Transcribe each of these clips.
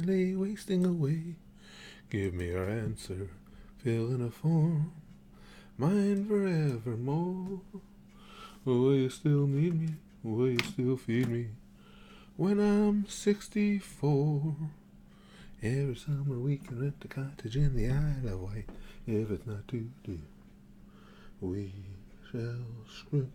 lay wasting away. Give me your answer, fill in a form, mine forevermore. Will you still need me? Will you still feed me when I'm 64? Every summer we can rent a cottage in the Isle of Wight. If it's not too dear, we shall scrimp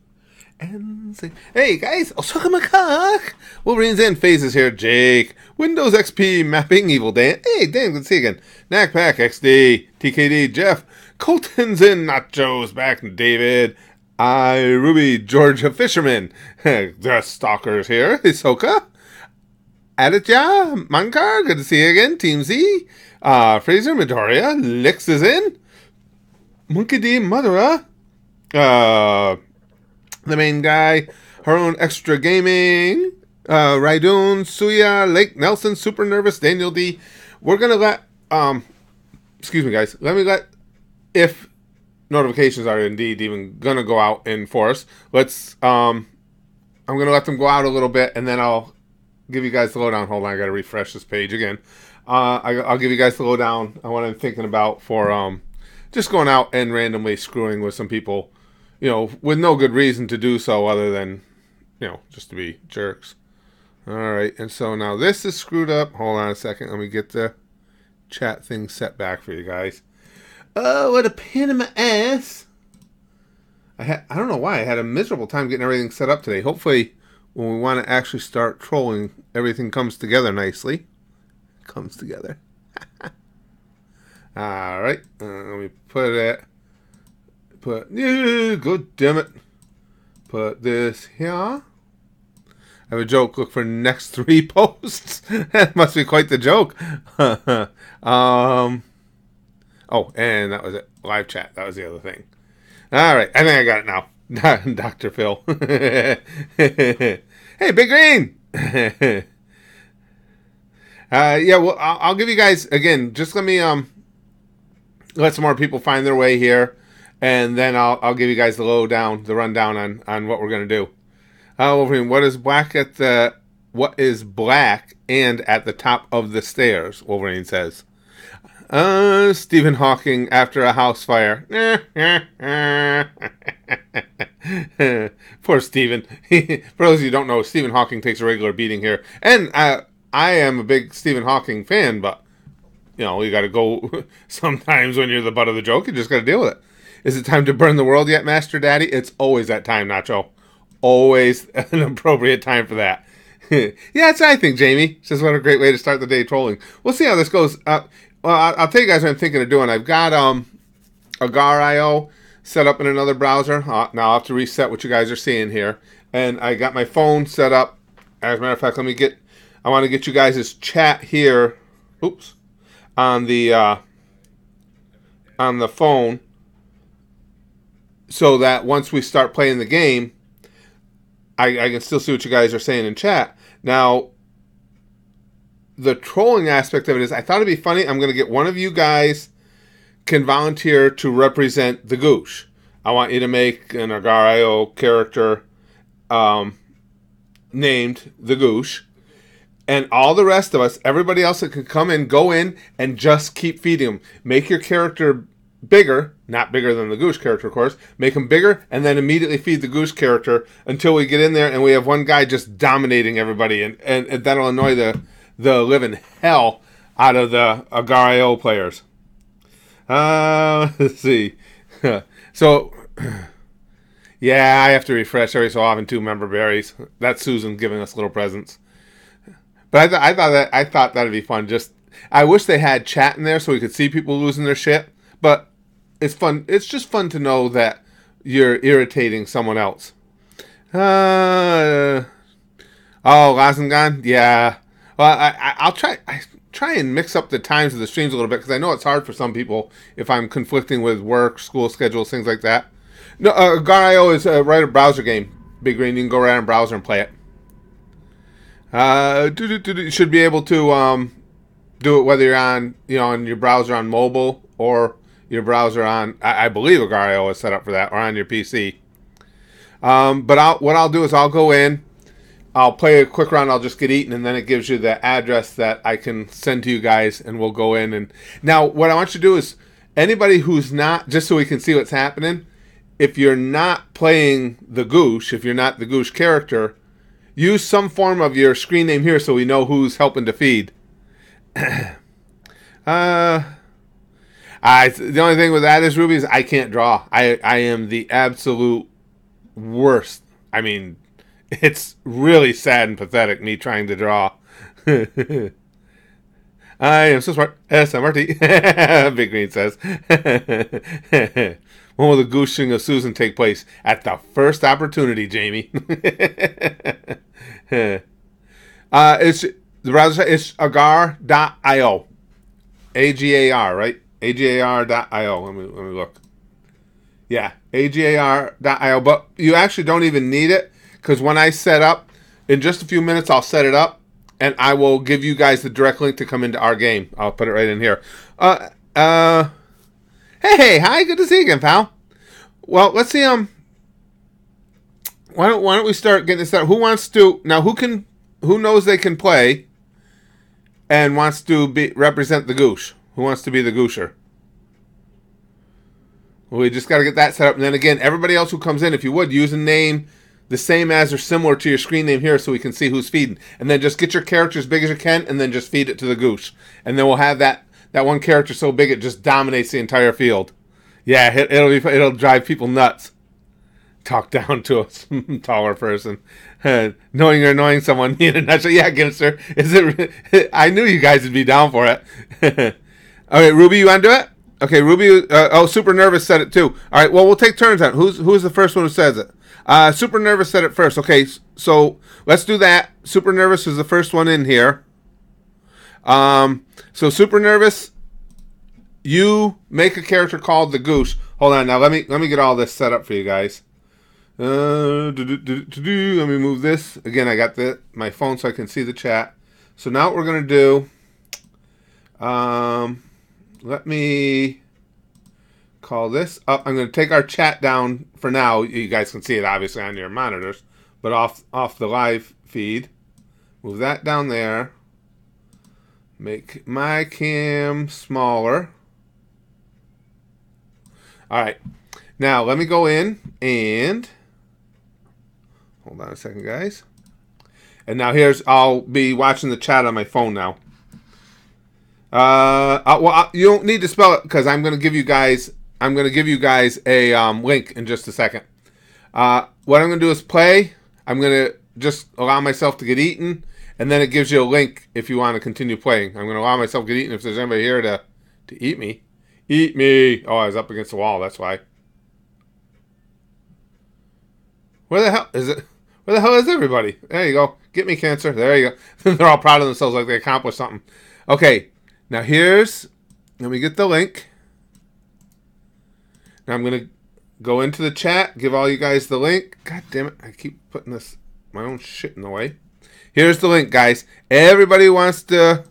and sing. Hey guys, I'll suck my cock. Wolverine's in, Phases here, Jake. Windows XP mapping, Evil Dan. Hey Dan, good to see you again. Knackpack XD, TKD, Jeff. Colton's in, Nachos back, David. Ruby, Georgia Fisherman. The Stalkers here, Hisoka. Aditya, Mankar, good to see you again. Team Z. Fraser, Midoriya. Lix is in. Monkey D, Madara. The main guy. Her own extra gaming. Raidoon, Suya, Lake Nelson, Super Nervous, Daniel D. We're gonna let excuse me guys. If notifications are indeed even gonna go out in force, I'm gonna let them go out a little bit and then I'll give you guys the lowdown. Hold on, I gotta refresh this page again. I'll give you guys the lowdown on what I'm thinking about for just going out and randomly screwing with some people, with no good reason to do so other than, just to be jerks. Alright, and so now this is screwed up. Hold on a second, let me get the chat thing set back for you guys. Oh, what a pain in my ass. I don't know why, I had a miserable time getting everything set up today. Hopefully, when we want to actually start trolling, everything comes together nicely. Comes together. Alright, let me God damn it. Put this here. I have a joke. Look for next 3 posts. That must be quite the joke. Oh, and that was it. Live chat. That was the other thing. Alright, I think I got it now. Dr. Phil. Hey, Big Green! Yeah, well, I'll give you guys, again, just let me let some more people find their way here, and then I'll give you guys the rundown on what we're going to do. Wolverine, what is black and at the top of the stairs? Wolverine says. Stephen Hawking after a house fire. Poor Stephen. For those of you who don't know, Stephen Hawking takes a regular beating here. And I am a big Stephen Hawking fan, but, you gotta go sometimes when you're the butt of the joke. You just gotta deal with it. Is it time to burn the world yet, Master Daddy? It's always that time, Nacho. Always an appropriate time for that. Yeah, that's what I think, Jamie. Says, what a great way to start the day trolling. We'll see how this goes. Well, I'll tell you guys what I'm thinking of doing. I've got Agar.io set up in another browser. Now I'll have to reset what you guys are seeing here. And I got my phone set up. As a matter of fact, I want to get you guys' chat here. Oops. On the phone. So that once we start playing the game, I can still see what you guys are saying in chat. Now, the trolling aspect of it is, I thought it'd be funny. I'm going to get one of you guys can volunteer to represent the Goosh. I want you to make an Agar.io character named the Goosh. And all the rest of us, everybody else that can come in, go in and just keep feeding them. Make your character bigger, not bigger than the Goosh character, of course. Make them bigger, and then immediately feed the Goosh character until we get in there and we have one guy just dominating everybody. And that'll annoy the living hell out of the Agar.io players. Let's see. So, yeah, I have to refresh every so often, too, member berries. That's Susan giving us little presents. But I thought that'd be fun. I wish they had chat in there so we could see people losing their shit. But it's fun. It's just fun to know that you're irritating someone else. Oh, Lazengan? Yeah. Well, I'll try and mix up the times of the streams a little bit because I know it's hard for some people if I'm conflicting with work, school schedules, things like that. No, Agar.io is a browser game. Big Green, you can go right on browser and play it. You should be able to do it whether you're on your browser on mobile or your browser on, I believe Agar.io is set up for that, or on your PC. But what I'll do is I'll go in I'll play a quick round. I'll just get eaten, and then it gives you the address that I can send to you guys, and we'll go in. And now, what I want you to do is anybody who's not, just so we can see what's happening. If you're not playing the Goosh, if you're not the Goosh character, use some form of your screen name here so we know who's helping to feed. The only thing with that is, Ruby, is I can't draw. I am the absolute worst. I mean, it's really sad and pathetic, me trying to draw. I am so smart. SMRT. Big Green says. When will the gooshing of Susan take place? At the first opportunity, Jamie. It's the browser site. It's agar.io. AGAR, right? agar.io. Let me look. Yeah, agar.io. But you actually don't even need it, because when I set up, in just a few minutes, I'll set it up, and I will give you guys the direct link to come into our game. I'll put it right in here. Hey, hi, good to see you again, pal. Well, let's see. Why don't we start getting this started? Who wants to now? Who knows they can play, and wants to represent the Goosh? Who wants to be the Goosher? Well, we just got to get that set up, and then again, everybody else who comes in, if you would, use a name the same as or similar to your screen name here, so we can see who's feeding, and then just get your character as big as you can, and then just feed it to the Goosh, and then we'll have that one character so big it just dominates the entire field. Yeah, it'll drive people nuts. Talk down to a taller person, knowing you're annoying someone in a nutshell. Yeah, Ginster, I knew you guys would be down for it. Okay, Ruby, you want to do it? Okay, Ruby. Super Nervous said it too. All right, well, we'll take turns on who's the first one who says it. Super Nervous said it first. Okay, so let's do that. Super Nervous is the first one in here. So Super Nervous, you make a character called the Goosh. Hold on, now let me get all this set up for you guys. Let me move this again. I got my phone so I can see the chat. So now what we're gonna do? Let me call this up. I'm gonna take our chat down for now. You guys can see it obviously on your monitors, but off the live feed. Move that down there. Make my cam smaller. All right. Now let me go in and hold on a second, guys. And now I'll be watching the chat on my phone now. You don't need to spell it because I'm going to give you guys a link in just a second. What I'm going to do is play. I'm going to just allow myself to get eaten, and then it gives you a link if you want to continue playing. I'm going to allow myself to get eaten if there's anybody here to eat me. Eat me. Oh, I was up against the wall. That's why. Where the hell is it? Where the hell is everybody? There you go. Get me, Cancer. There you go. They're all proud of themselves like they accomplished something. Okay. Now let me get the link. Now I'm going to go into the chat, give all you guys the link. God damn it. I keep putting my own shit in the way. Here's the link, guys. Everybody who wants to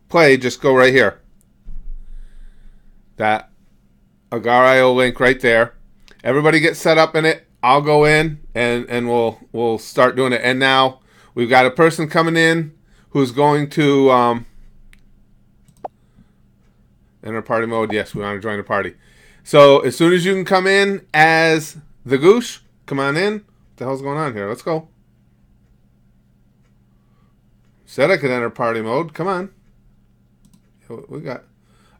play, just go right here. That Agar.io link right there. Everybody get set up in it. I'll go in and we'll start doing it. And now we've got a person coming in who's going to enter party mode. Yes, we want to join the party. So as soon as you can come in as the Goosh, come on in. What the hell's going on here? Let's go. Said I could enter party mode. Come on. We got.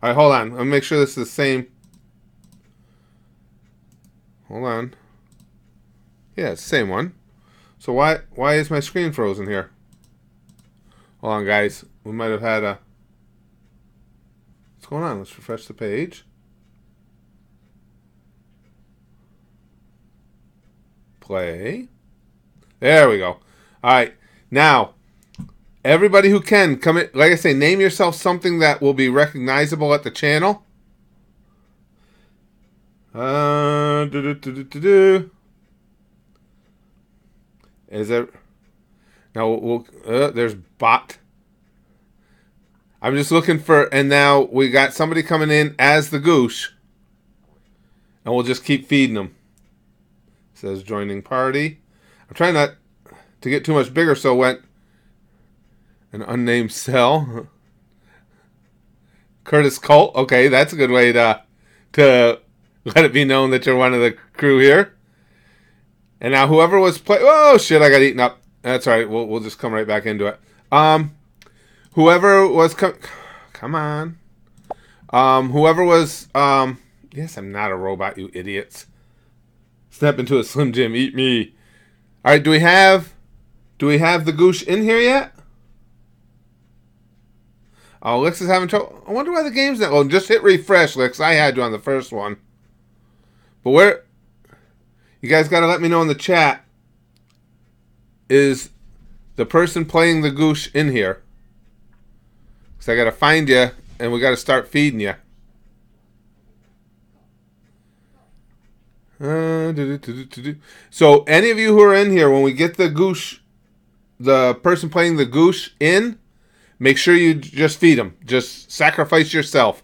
All right, hold on. Let me make sure this is the same. Hold on. Yeah, it's the same one. So why is my screen frozen here? Hold on, guys. We might have had a... What's going on? Let's refresh the page. Play. There we go. All right. Now, everybody who can, come in. Like I say, name yourself something that will be recognizable at the channel. Is there... Now, there's bot. I'm just looking for... And now we got somebody coming in as the Goosh. And we'll just keep feeding them. It says joining party. I'm trying not to get too much bigger, so went an unnamed cell. Curtis Colt. Okay, that's a good way to let it be known that you're one of the crew here. And now whoever was oh shit, I got eaten up. That's all right. We'll just come right back into it. Whoever was come on. Whoever was yes, I'm not a robot, you idiots. Step into a Slim Jim, eat me. All right, do we have the Goosh in here yet? Oh, Lix is having trouble. I wonder why the game's not. Well, just hit refresh, Lix. I had to on the first one. But where? You guys got to let me know in the chat. Is the person playing the Goosh in here? Because I got to find you, and we got to start feeding you. So, any of you who are in here, when we get the Goosh, the person playing the Goosh in, make sure you just feed them. Just sacrifice yourself.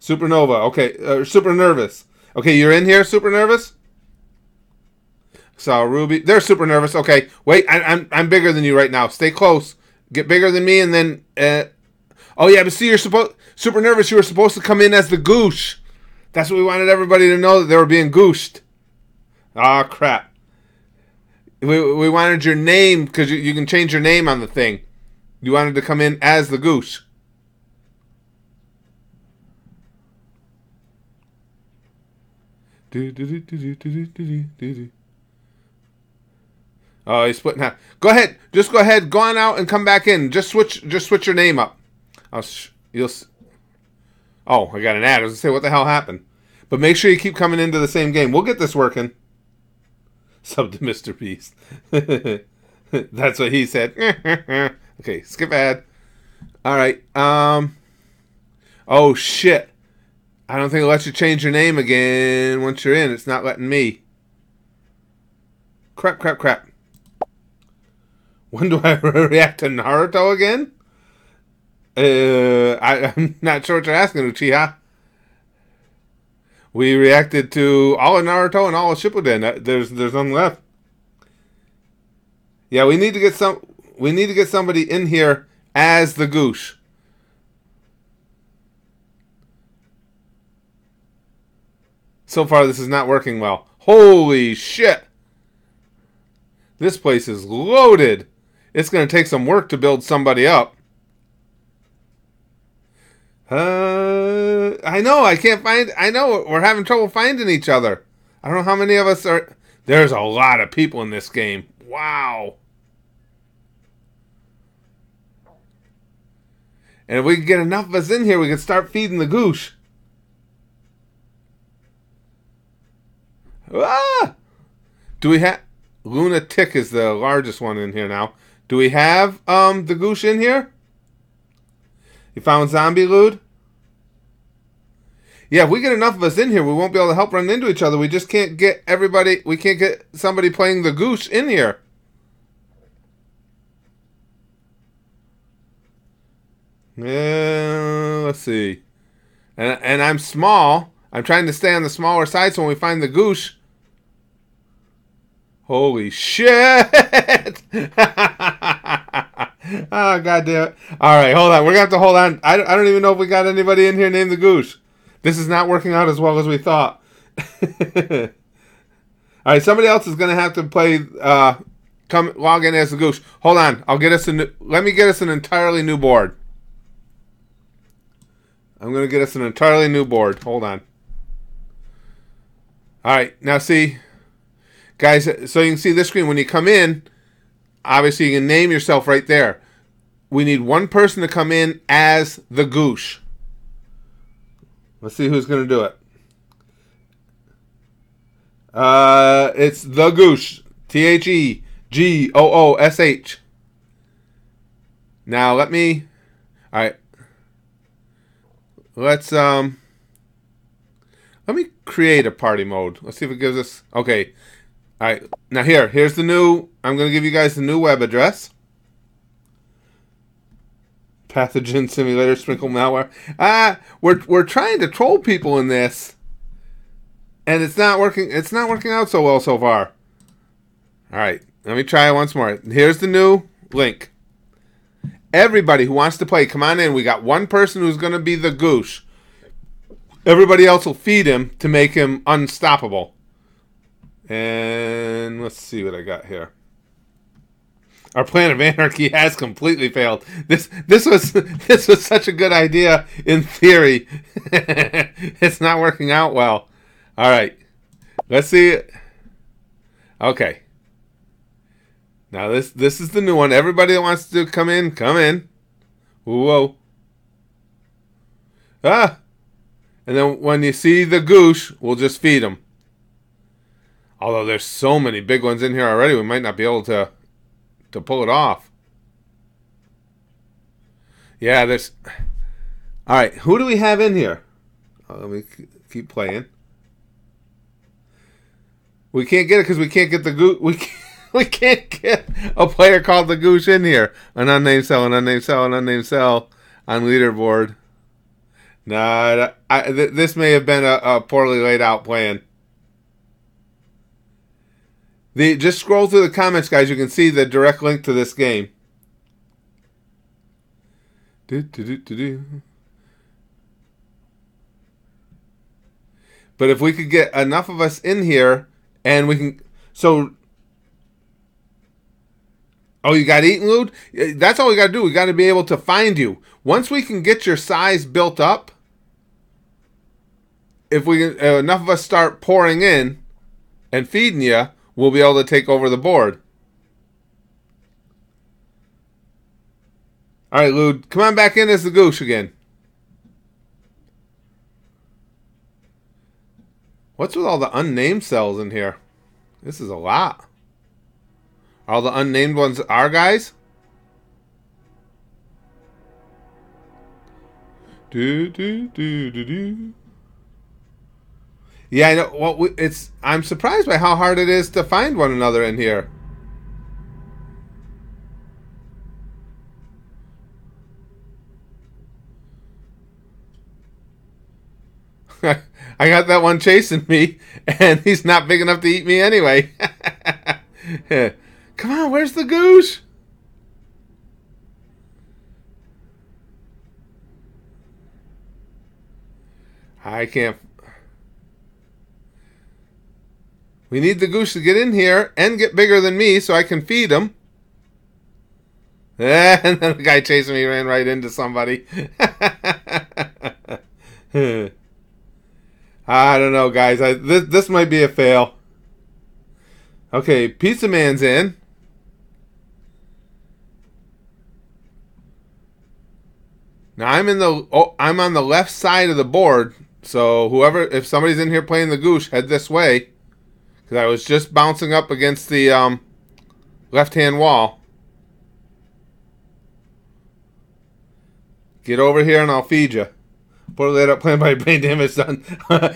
Supernova. Okay. Super Nervous. Okay, you're in here, Super Nervous? So, Ruby. They're Super Nervous. Okay. Wait, I'm bigger than you right now. Stay close. Get bigger than me and then... oh, yeah, but see, you're Super Nervous. You were supposed to come in as the Goosh. That's what we wanted everybody to know, that they were being gooshed. Ah, crap. We wanted your name, because you can change your name on the thing. You wanted to come in as the Goosh. Oh, he's splitting half. Go ahead. Just go ahead. Go on out and come back in. Just switch your name up. You'll... Oh, I got an ad. I was going to say, what the hell happened? But make sure you keep coming into the same game. We'll get this working. Sub to Mr. Beast. That's what he said. Okay, skip ad. All right. Oh, shit. I don't think it'll let you change your name again once you're in. It's not letting me. Crap. When do I react to Naruto again? I'm not sure what you're asking, Uchiha. We reacted to all of Naruto and all of Shippuden. There's none left. Yeah, we need to get somebody in here as the Goosh. So far, this is not working well. Holy shit! This place is loaded. It's going to take some work to build somebody up. I know, I know, we're having trouble finding each other. I don't know how many of us are... There's a lot of people in this game. Wow. And if we can get enough of us in here, we can start feeding the Goosh. Ah! Do we have... Lunatic is the largest one in here now. Do we have the Goosh in here? You found Zombie Lude? Yeah, if we get enough of us in here, we won't be able to help run into each other. We just can't get everybody... We can't get somebody playing the Goosh in here. Let's see. And I'm small. I'm trying to stay on the smaller side so when we find the Goosh... Holy shit! Oh, God damn it. Alright, hold on. We're going to have to hold on. I don't even know if we got anybody in here named the Goosh. This is not working out as well as we thought. Alright, somebody else is going to have to play... come log in as the Goosh. Hold on. Let me get us an entirely new board. I'm going to get us an entirely new board. Hold on. Alright, now see... Guys, so you can see this screen. When you come in, obviously you can name yourself right there. We need one person to come in as the Goosh. Let's see who's going to do it. It's the Goosh. TheGoosh. Now let me... Alright. Let me create a party mode. Let's see if it gives us... Okay. Alright, now here's the new... I'm going to give you guys the new web address. Pathogen Simulator, Sprinkle Malware. We're trying to troll people in this. And it's not working out so well so far. All right, let me try it once more. Here's the new link. Everybody who wants to play, come on in. We got one person who's going to be the Goosh. Everybody else will feed him to make him unstoppable. And let's see what I got here. Our plan of anarchy has completely failed. This was such a good idea in theory. It's not working out well. All right, let's see. Okay. Now this is the new one. Everybody that wants to come in, come in. Whoa. Ah. And then when you see the Goosh, we'll just feed them. Although there's so many big ones in here already, we might not be able to pull it off. Yeah, there's... All right, who do we have in here? Let me keep playing. We can't get it because we can't get the Goosh. We can't get a player called the Goosh in here. An unnamed cell, an unnamed cell, an unnamed cell on leaderboard. Nah, this may have been a poorly laid out plan. Just scroll through the comments, guys. You can see the direct link to this game. But if we could get enough of us in here, and we can... So... Oh, you got eaten, Lude? That's all we got to do. We got to be able to find you. Once we can get your size built up, if we enough of us start pouring in and feeding you, we'll be able to take over the board. All right, Lude, come on back in as the Goosh again. What's with all the unnamed cells in here? This is a lot. All the unnamed ones are guys? Yeah, I know. Well, I'm surprised by how hard it is to find one another in here. I got that one chasing me, and he's not big enough to eat me anyway. Come on, where's the Goosh? I can't... We need the Goosh to get in here and get bigger than me so I can feed him. And then the guy chasing me ran right into somebody. I don't know, guys. This might be a fail. Okay, Pizza Man's in. Now I'm on the left side of the board. So if somebody's in here playing the Goosh, head this way. Because I was just bouncing up against the left-hand wall. Get over here and I'll feed you. Poorly laid out plan by brain damage done.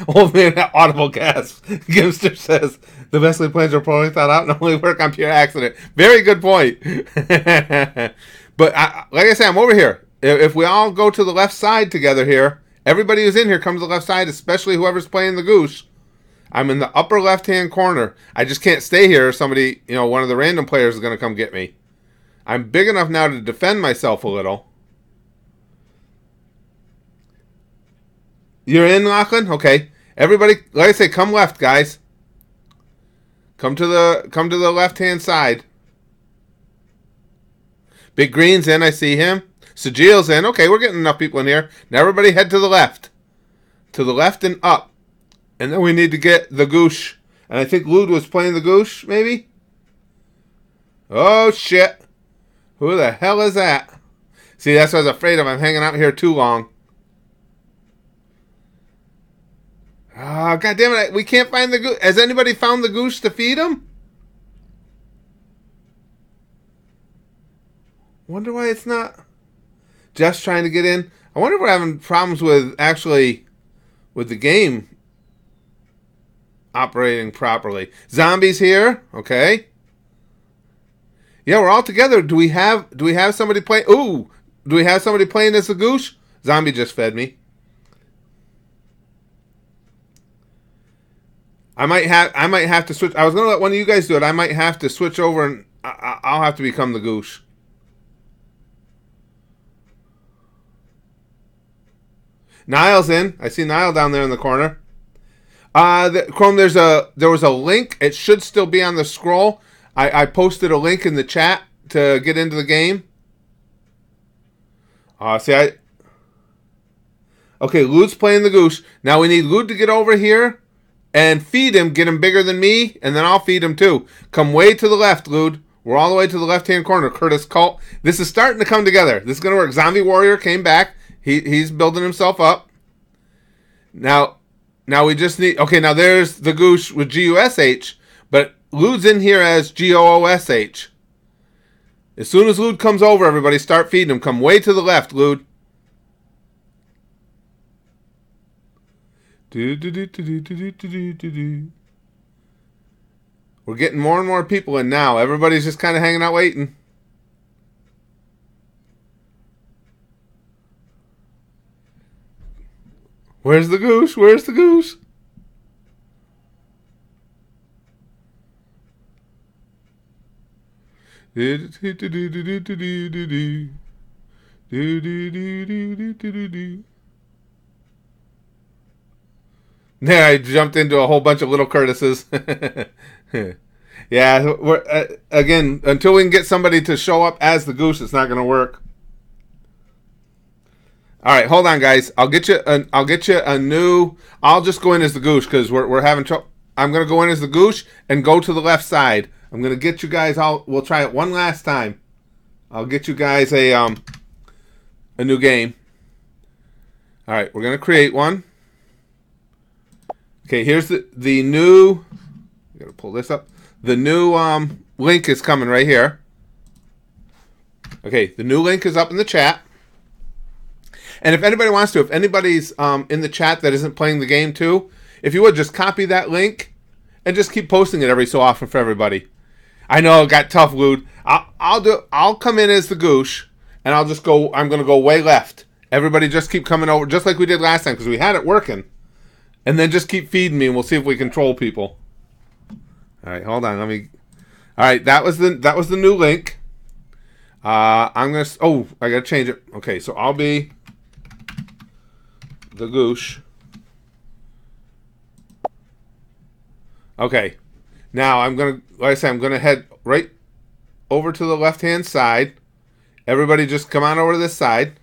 Old man audible gasp. Gimster says, the best laid plans are poorly thought out and only work on pure accident. Very good point. But like I said, I'm over here. If we all go to the left side together here, everybody who's in here comes to the left side, especially whoever's playing the Goosh. I'm in the upper left-hand corner. I just can't stay here. Somebody, one of the random players is going to come get me. I'm big enough now to defend myself a little. You're in, Lachlan? Okay. Everybody, like I say, come left, guys. Come to the left-hand side. Big Green's in. I see him. Sajil's in. Okay, we're getting enough people in here. Now everybody head to the left. To the left and up. And then we need to get the Goosh. And I think Lude was playing the Goosh, maybe? Oh, shit. Who the hell is that? See, that's what I was afraid of. I'm hanging out here too long. Oh, God damn it. We can't find the Goosh. Has anybody found the Goosh to feed him? Wonder why it's not just trying to get in. I wonder if we're having problems with the game operating properly. Zombies here. Okay. Yeah, we're all together. Do we have somebody playing? Ooh, do we have somebody playing as the Goosh? Zombie just fed me. I might have to switch. I was gonna let one of you guys do it. I might have to switch over, and I'll have to become the Goosh. Niall's in. I see Niall down there in the corner. Chrome, there was a link. It should still be on the scroll. I posted a link in the chat to get into the game. Okay, Lude's playing the Goosh. Now we need Lude to get over here and feed him, get him bigger than me, and then I'll feed him too. Come way to the left, Lude. We're all the way to the left-hand corner. Curtis Cult. This is starting to come together. This is going to work. Zombie Warrior came back. He's building himself up. Now we just need... Okay, now there's the Goosh with G-U-S-H, but Lude's in here as G-O-O-S-H. As soon as Lude comes over, everybody start feeding him. Come way to the left, Lude. We're getting more and more people in now. Everybody's just kind of hanging out waiting. Where's the Goosh? Where's the Goosh? There, I jumped into a whole bunch of little Curtises. Yeah, again, until we can get somebody to show up as the Goosh, it's not going to work. All right, hold on, guys. I'll get you a new. I'll just go in as the Goosh because we're having trouble. I'm going to go in as the Goosh and go to the left side. I'm going to get you guys all. We'll try it one last time. I'll get you guys a new game. All right, we're going to create one. Okay, here's the new. I gotta pull this up. The new link is coming right here. Okay, the new link is up in the chat. And if anybody wants to, if anybody's in the chat that isn't playing the game too, if you would just copy that link and just keep posting it every so often for everybody. I know it got tough, Lude. I'll come in as the Goosh, and I'll just go. I'm gonna go way left. Everybody just keep coming over, just like we did last time, because we had it working. And then just keep feeding me, and we'll see if we control people. All right, hold on. Let me. All right, that was the new link. I'm gonna. Oh, I gotta change it. Okay, so I'll be the Goosh. Okay, now I'm gonna. Like I said, I'm gonna head right over to the left-hand side. Everybody, just come on over to this side.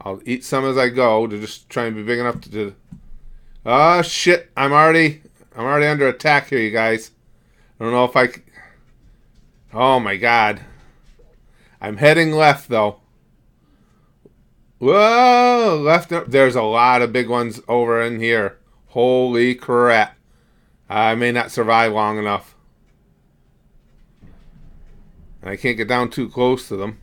I'll eat some as I go to just try and be big enough to do. Oh shit! I'm already under attack here, you guys. I don't know if I. Oh my god! I'm heading left though. Whoa! Left. There's a lot of big ones over in here. Holy crap! I may not survive long enough. I can't get down too close to them.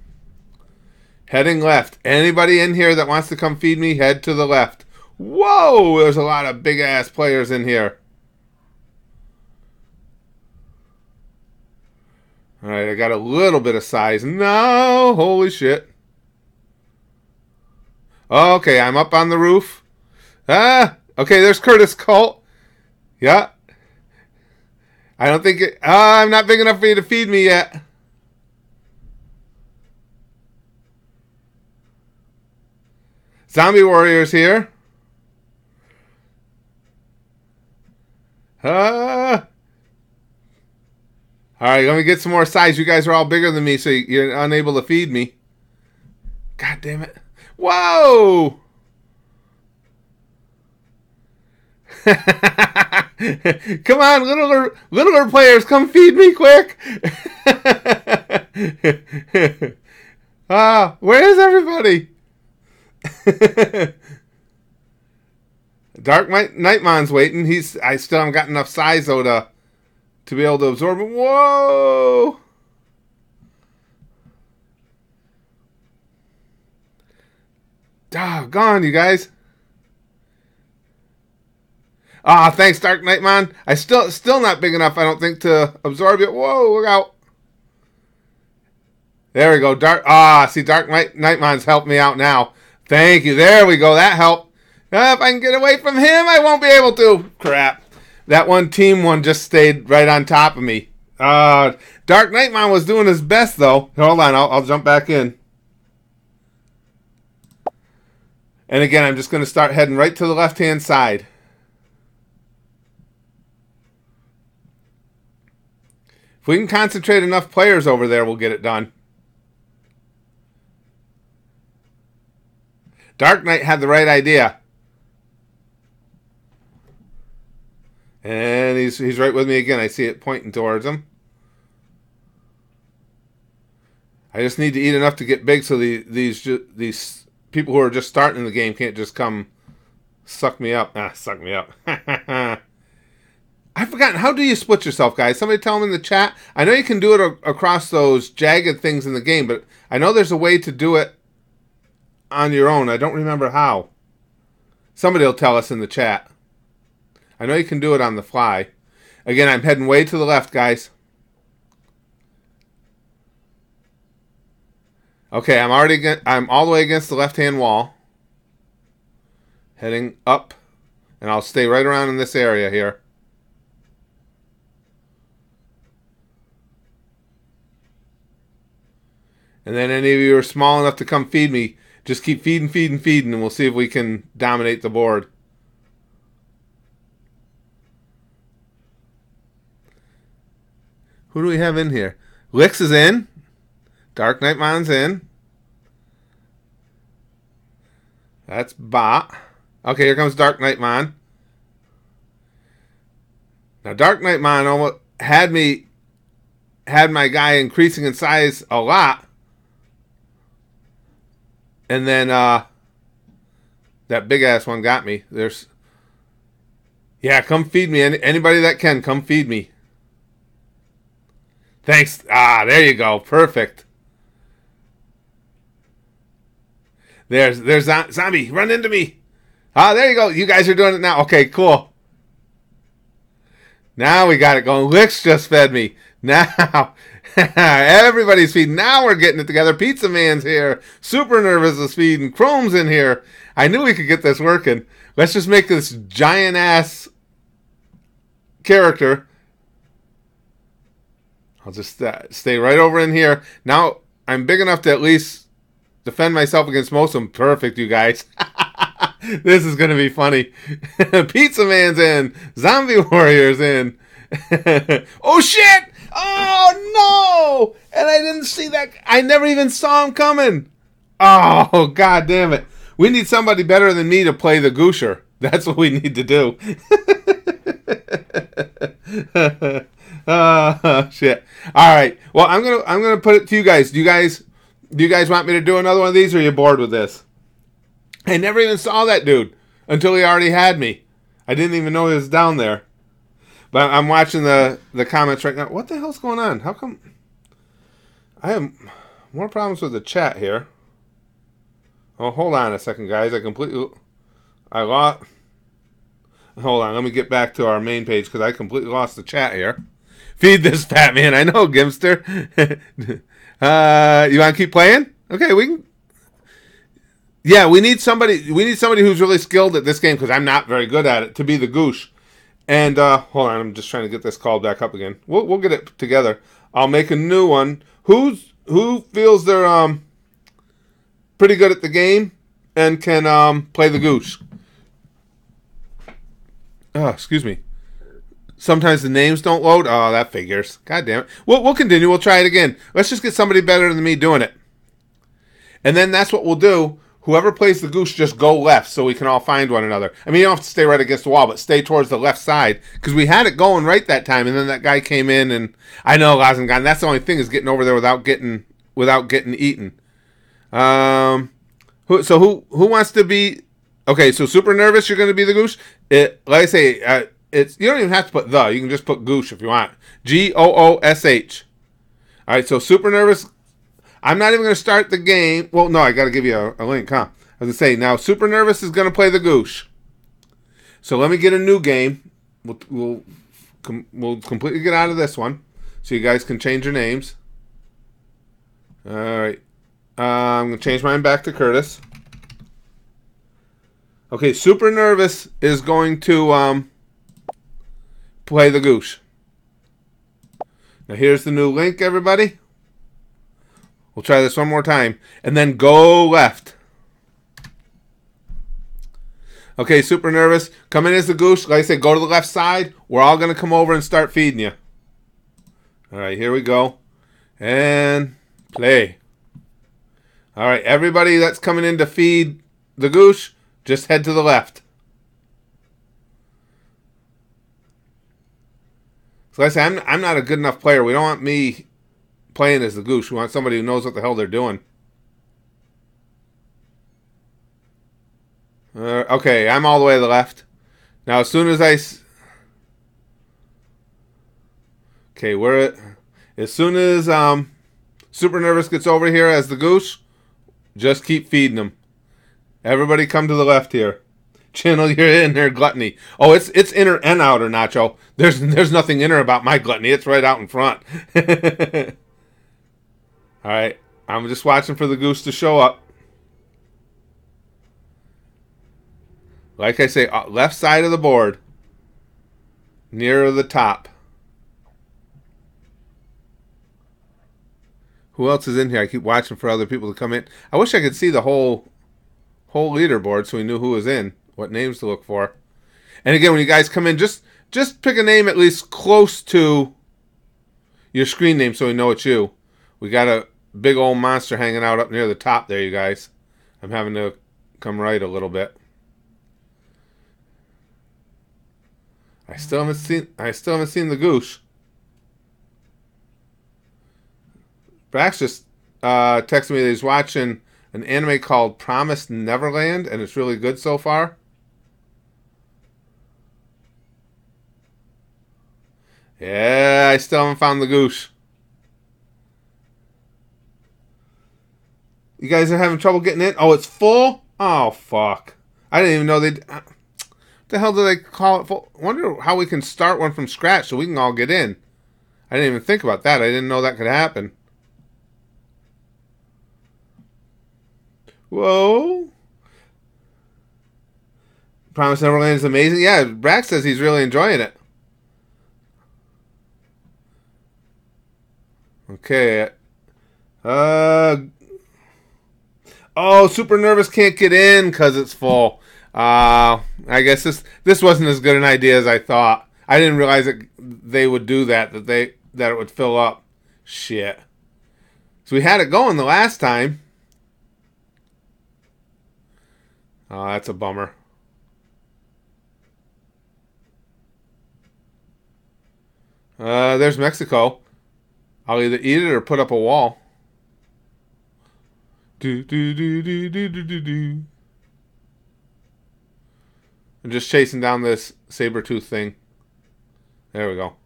Heading left. Anybody in here that wants to come feed me, head to the left. Whoa! There's a lot of big-ass players in here. Alright, I got a little bit of size. No! Holy shit. Okay, I'm up on the roof. Ah! Okay, there's Curtis Cult. Yeah. I don't think it... I'm not big enough for you to feed me yet. Zombie Warrior's here. Alright, let me get some more size. You guys are all bigger than me, so you're unable to feed me. God damn it. Whoa! Come on, littler players, come feed me quick. Where is everybody? Dark Nightmon's waiting. I still haven't got enough size though to be able to absorb it. Whoa! Gone, you guys. Thanks, Dark Nightmon. I still not big enough, I don't think, to absorb it. Whoa, look out. There we go. See, Dark Nightmon's helped me out now. Thank you. There we go. That helped. If I can get away from him, I won't be able to. Crap. That one team one just stayed right on top of me. Dark Knightmon was doing his best, though. Hold on, I'll jump back in. And again, I'm just going to start heading right to the left-hand side. If we can concentrate enough players over there, we'll get it done. Dark Knight had the right idea. And he's right with me again. I see it pointing towards him. I just need to eat enough to get big so these people who are just starting the game can't just come suck me up. Suck me up. I've forgotten. How do you split yourself, guys? Somebody tell them in the chat. I know you can do it across those jagged things in the game, but I know there's a way to do it on your own. I don't remember how. Somebody will tell us in the chat. I know you can do it on the fly. Again, I'm heading way to the left, guys. Okay, I'm all the way against the left-hand wall. Heading up, and I'll stay right around in this area here. And then any of you who are small enough to come feed me, just keep feeding, and we'll see if we can dominate the board. Who do we have in here? Lix is in. Dark Knightmon's in. That's Bot. Okay, here comes Dark Knightmon. Now, Dark Knightmon almost had my guy increasing in size a lot. And then that big ass one got me. Yeah, come feed me. Anybody that can, come feed me. Thanks. There you go. Perfect. There's zombie. Run into me. There you go. You guys are doing it now. Okay, cool. Now we got it going. Lix just fed me. Now everybody's feeding. Now we're getting it together. Pizza Man's here. Super Nervous is feeding. Chrome's in here. I knew we could get this working. Let's just make this giant ass character. I'll just stay right over in here. Now I'm big enough to at least defend myself against most of them. Perfect, you guys. This is going to be funny. Pizza Man's in. Zombie Warrior's in. Oh, shit! Oh, no! And I didn't see that. I never even saw him coming. Oh, God damn it. We need somebody better than me to play the Goosher. That's what we need to do. Shit. All right. Well, I'm gonna put it to you guys. Do you guys want me to do another one of these, or are you bored with this? I never even saw that dude until he already had me. I didn't even know he was down there. But I'm watching the comments right now. What the hell's going on? How come I have more problems with the chat here? Oh, hold on a second, guys. I lost. Hold on. Let me get back to our main page because I completely lost the chat here. Feed this fat man. I know, Gimster. You want to keep playing? Okay, we can. Yeah, we need somebody who's really skilled at this game because I'm not very good at it to be the Goosh. And hold on, I'm just trying to get this call back up again. We'll get it together. I'll make a new one. Who feels they're pretty good at the game and can play the Goosh? Oh, excuse me. Sometimes the names don't load. Oh, that figures. God damn it. We'll continue. We'll try it again. Let's just get somebody better than me doing it. And then that's what we'll do. Whoever plays the Goose, just go left so we can all find one another. I mean, you don't have to stay right against the wall, but stay towards the left side. Because we had it going right that time, and then that guy came in, and I know Lazengan. That's the only thing is getting over there without getting eaten. Who wants to be? Okay, so Super Nervous, you're going to be the Goose. Like I say, it's you don't even have to put the. You can just put Goosh if you want. Goosh. All right, so Super Nervous. I'm not even going to start the game. Well, no, I got to give you a link, huh? I was going to say, now Super Nervous is going to play the Goosh. So let me get a new game. We'll completely get out of this one so you guys can change your names. All right. I'm going to change mine back to Curtis. Okay, Super Nervous is going to play the Goosh. Now here's the new link, everybody. We'll try this one more time. And then go left. Okay, Super Nervous. Come in as the Goosh. Like I said, go to the left side. We're all going to come over and start feeding you. All right, here we go. And play. All right, everybody that's coming in to feed the Goosh, just head to the left. So like I say, I'm not a good enough player. We don't want me playing as the Goosh. We want somebody who knows what the hell they're doing. Okay, I'm all the way to the left. Now, as soon as okay, as soon as Super Nervous gets over here as the Goosh, just keep feeding him. Everybody come to the left here. Channel your inner gluttony. Oh, it's inner and outer, Nacho. There's nothing inner about my gluttony. It's right out in front. All right, I'm just watching for the Goosh to show up. Like I say, left side of the board, nearer the top. Who else is in here? I keep watching for other people to come in. I wish I could see the whole leaderboard so we knew who was in, what names to look for. And again, when you guys come in, just pick a name at least close to your screen name so we know it's you. We got a big old monster hanging out up near the top there, you guys. I'm having to come right a little bit. I still haven't seen the Goosh. Brax just texted me that he's watching an anime called Promised Neverland, and it's really good so far. Yeah, I still haven't found the Goosh. You guys are having trouble getting in? Oh, it's full? Oh, fuck. I didn't even know they... What the hell do they call it full? I wonder how we can start one from scratch so we can all get in. I didn't even think about that. I didn't know that could happen. Whoa. Promised Neverland is amazing. Yeah, Brax says he's really enjoying it. Okay. Oh, Super Nervous can't get in because it's full. I guess this wasn't as good an idea as I thought. I didn't realize that they would do that it would fill up. Shit. So we had it going the last time. Oh, that's a bummer. There's Mexico. I'll either eat it or put up a wall. I'm just chasing down this saber-tooth thing. There we go.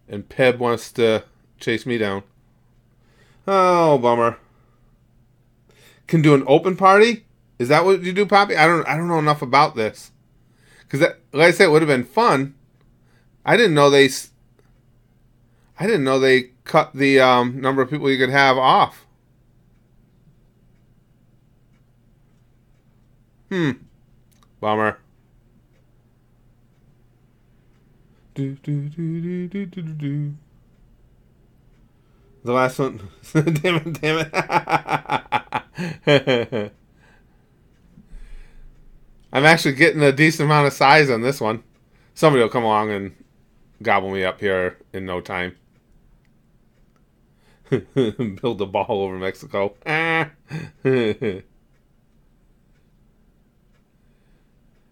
And Peb wants to chase me down. Oh, bummer. Can do an open party? Is that what you do, Poppy? I don't know enough about this. Because, like I said, it would have been fun. I didn't know they cut the number of people you could have off. Bummer. The last one. Damn it. I'm actually getting a decent amount of size on this one. Somebody will come along and gobble me up here in no time. Build a ball over Mexico. At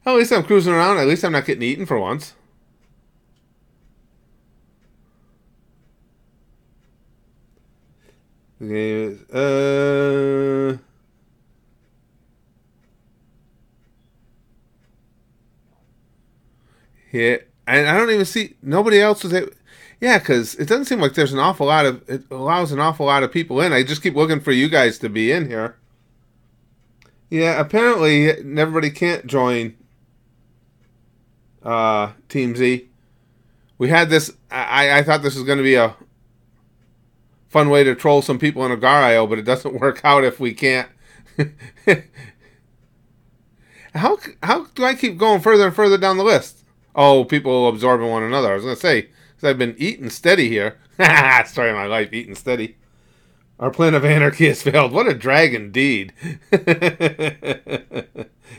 least I'm cruising around. At least I'm not getting eaten for once. The game is... Yeah, and I don't even see... Nobody else was... Yeah, because it doesn't seem like there's an awful lot of... It allows an awful lot of people in. I just keep looking for you guys to be in here. Yeah, apparently everybody can't join Team Z. We had this... I thought this was going to be a fun way to troll some people in Agar.io, but it doesn't work out if we can't How do I keep going further and further down the list? Oh, people absorbing one another. I was going to say, because I've been eating steady here. Story of my life, eating steady. Our plan of anarchy has failed. What a drag indeed.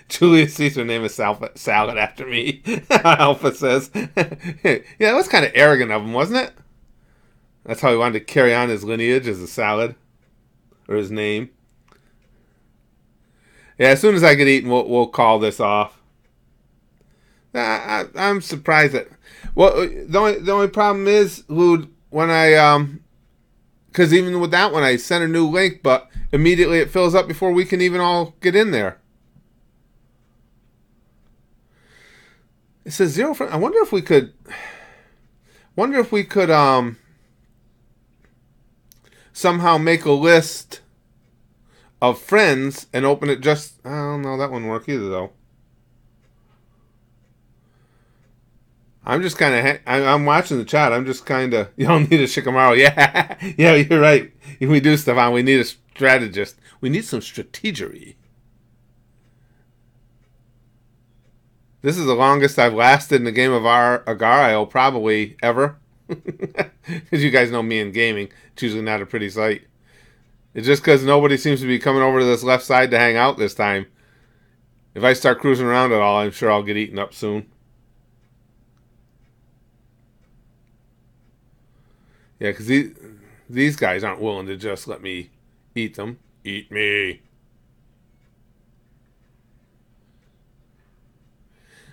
Julius Caesar named his salad after me. Alpha says. Yeah, that was kind of arrogant of him, wasn't it? That's how he wanted to carry on his lineage as a salad. Or his name. Yeah, as soon as I get eaten, we'll call this off. I'm surprised that... Well, the only problem is, Lude, when I... Because even with that one, I sent a new link, but immediately it fills up before we can even all get in there. It says 0 friends. I wonder if we could... somehow make a list of friends and open it just... I don't know, that wouldn't work either, though. I'm just kind of... I'm watching the chat. I'm just kind of... You don't need a Shikamaru. Yeah, yeah, you're right. We do, Stefan. We need a strategist. We need some strategery. This is the longest I've lasted in a game of Agario probably ever. Because you guys know me in gaming. It's usually not a pretty sight. It's just because nobody seems to be coming over to this left side to hang out this time. If I start cruising around at all, I'm sure I'll get eaten up soon. Yeah, because these guys aren't willing to just let me eat them. Eat me.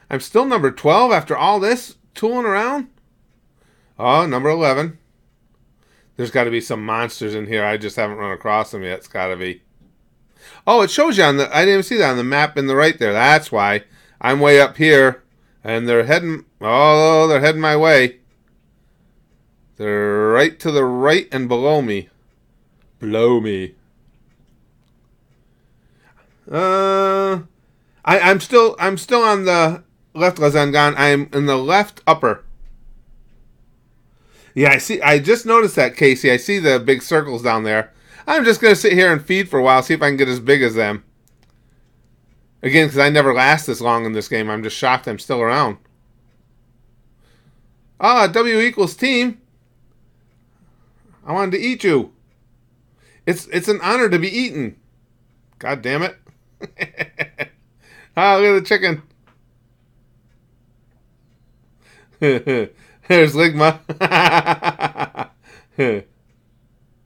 I'm still number 12 after all this tooling around. Oh, number 11. There's got to be some monsters in here. I just haven't run across them yet. It's got to be. Oh, it shows you on the... I didn't even see that on the map in the right there. That's why. I'm way up here. And they're heading... Oh, they're heading my way. They're right to the right and below me. Below me. I'm still on the left Rasengan. I'm in the left upper. Yeah, I see. I just noticed that, Casey. I see the big circles down there. I'm just going to sit here and feed for a while, see if I can get as big as them. Again, because I never last this long in this game. I'm just shocked I'm still around. Ah, W equals team. I wanted to eat you. It's an honor to be eaten. God damn it. Ah, look at the chicken. There's Ligma.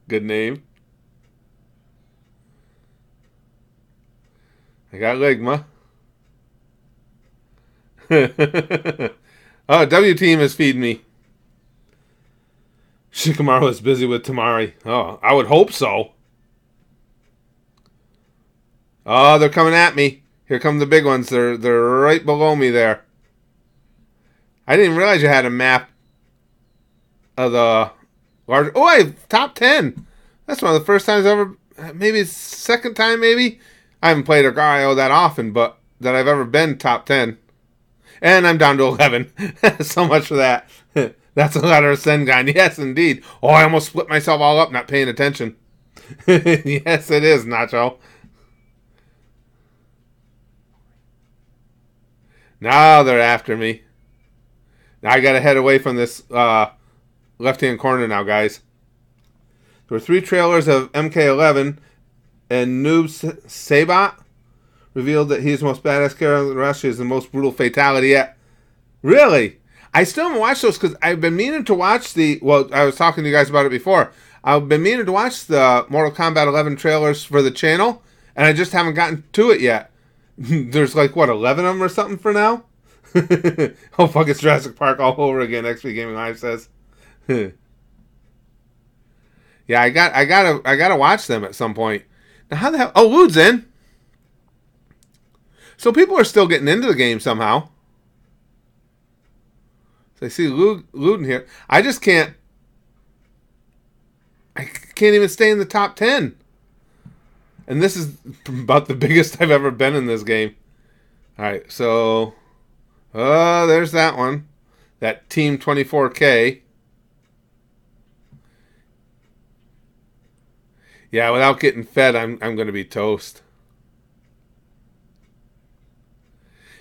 Good name. I got Ligma. Oh, W team is feeding me. Shikamaru is busy with Tamari. Oh, I would hope so. Oh, they're coming at me. Here come the big ones. They're right below me there. I didn't even realize you had a map of the large... Oh, I have top 10. That's one of the first times I've ever... Maybe it's second time, maybe? I haven't played Agario that often, but that I've ever been top 10. And I'm down to 11. So much for that. That's a lot of Sengan. Yes, indeed. Oh, I almost split myself all up not paying attention. Yes, it is, Nacho. Now they're after me. Now I gotta head away from this left-hand corner now, guys. There were 3 trailers of MK11, and Noob Sabat revealed that he's the most badass character in Russia, is the most brutal fatality yet. Really? I still haven't watched those because I've been meaning to watch the... Well, I was talking to you guys about it before. I've been meaning to watch the Mortal Kombat 11 trailers for the channel, and I just haven't gotten to it yet. There's like, what, 11 of them or something for now? Oh, fuck, it's Jurassic Park all over again, XP Gaming Live says. Yeah, I gotta watch them at some point. Now, how the hell... Oh, Lude's in! So people are still getting into the game somehow. So I see Lude in here. I just can't... I can't even stay in the top 10. And this is about the biggest I've ever been in this game. Alright, so... Oh, there's that one. That Team 24K. Yeah, without getting fed, I'm going to be toast.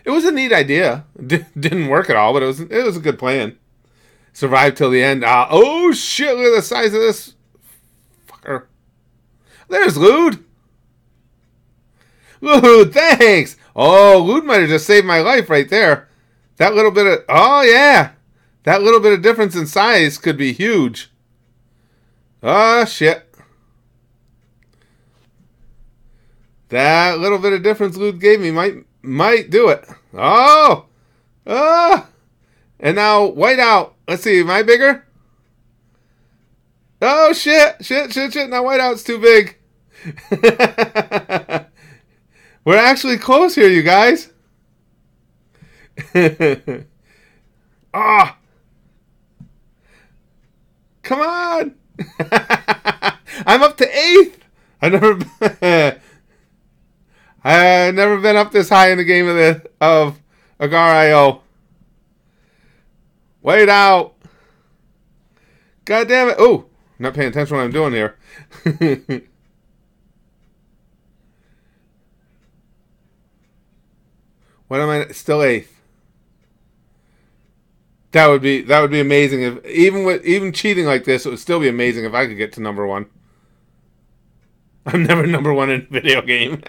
It was a neat idea. Didn't work at all, but it was a good plan. Survived till the end. Oh shit! Look at the size of this fucker. There's Lude. Lude, thanks. Oh, Lude might have just saved my life right there. That little bit of that little bit of difference in size could be huge. Oh shit! That little bit of difference Lude gave me might do it. Oh! And now, Whiteout. Let's see, am I bigger? Oh, shit. Now Whiteout's too big. We're actually close here, you guys. Come on. I'm up to 8th. I've never been up this high in the game of Agar.io. Wait out. God damn it. Oh, not paying attention to what I'm doing here. What am I? Still 8th. That would be amazing if even cheating like this, it would still be amazing if I could get to number 1. I'm never number 1 in a video game.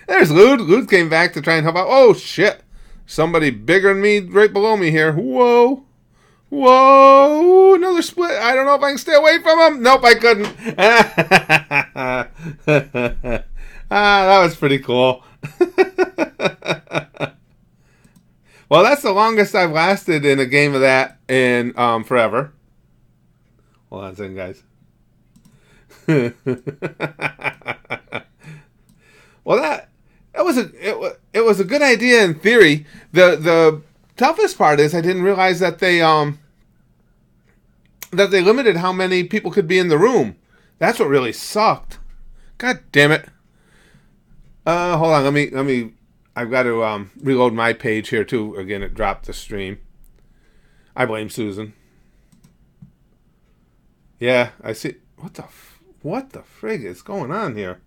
There's Lude. Lude came back to try and help out. Oh shit! Somebody bigger than me right below me here. Whoa! Another split. I don't know if I can stay away from him. Nope, I couldn't. That was pretty cool. Well, that's the longest I've lasted in a game of that in forever. Hold on a second, guys. Well, it was a good idea in theory. The toughest part is I didn't realize that they limited how many people could be in the room. That's what really sucked. God damn it. Hold on. Let me. I've got to reload my page here too. Again, it dropped the stream. I blame Susan. Yeah, I see. What the frig is going on here?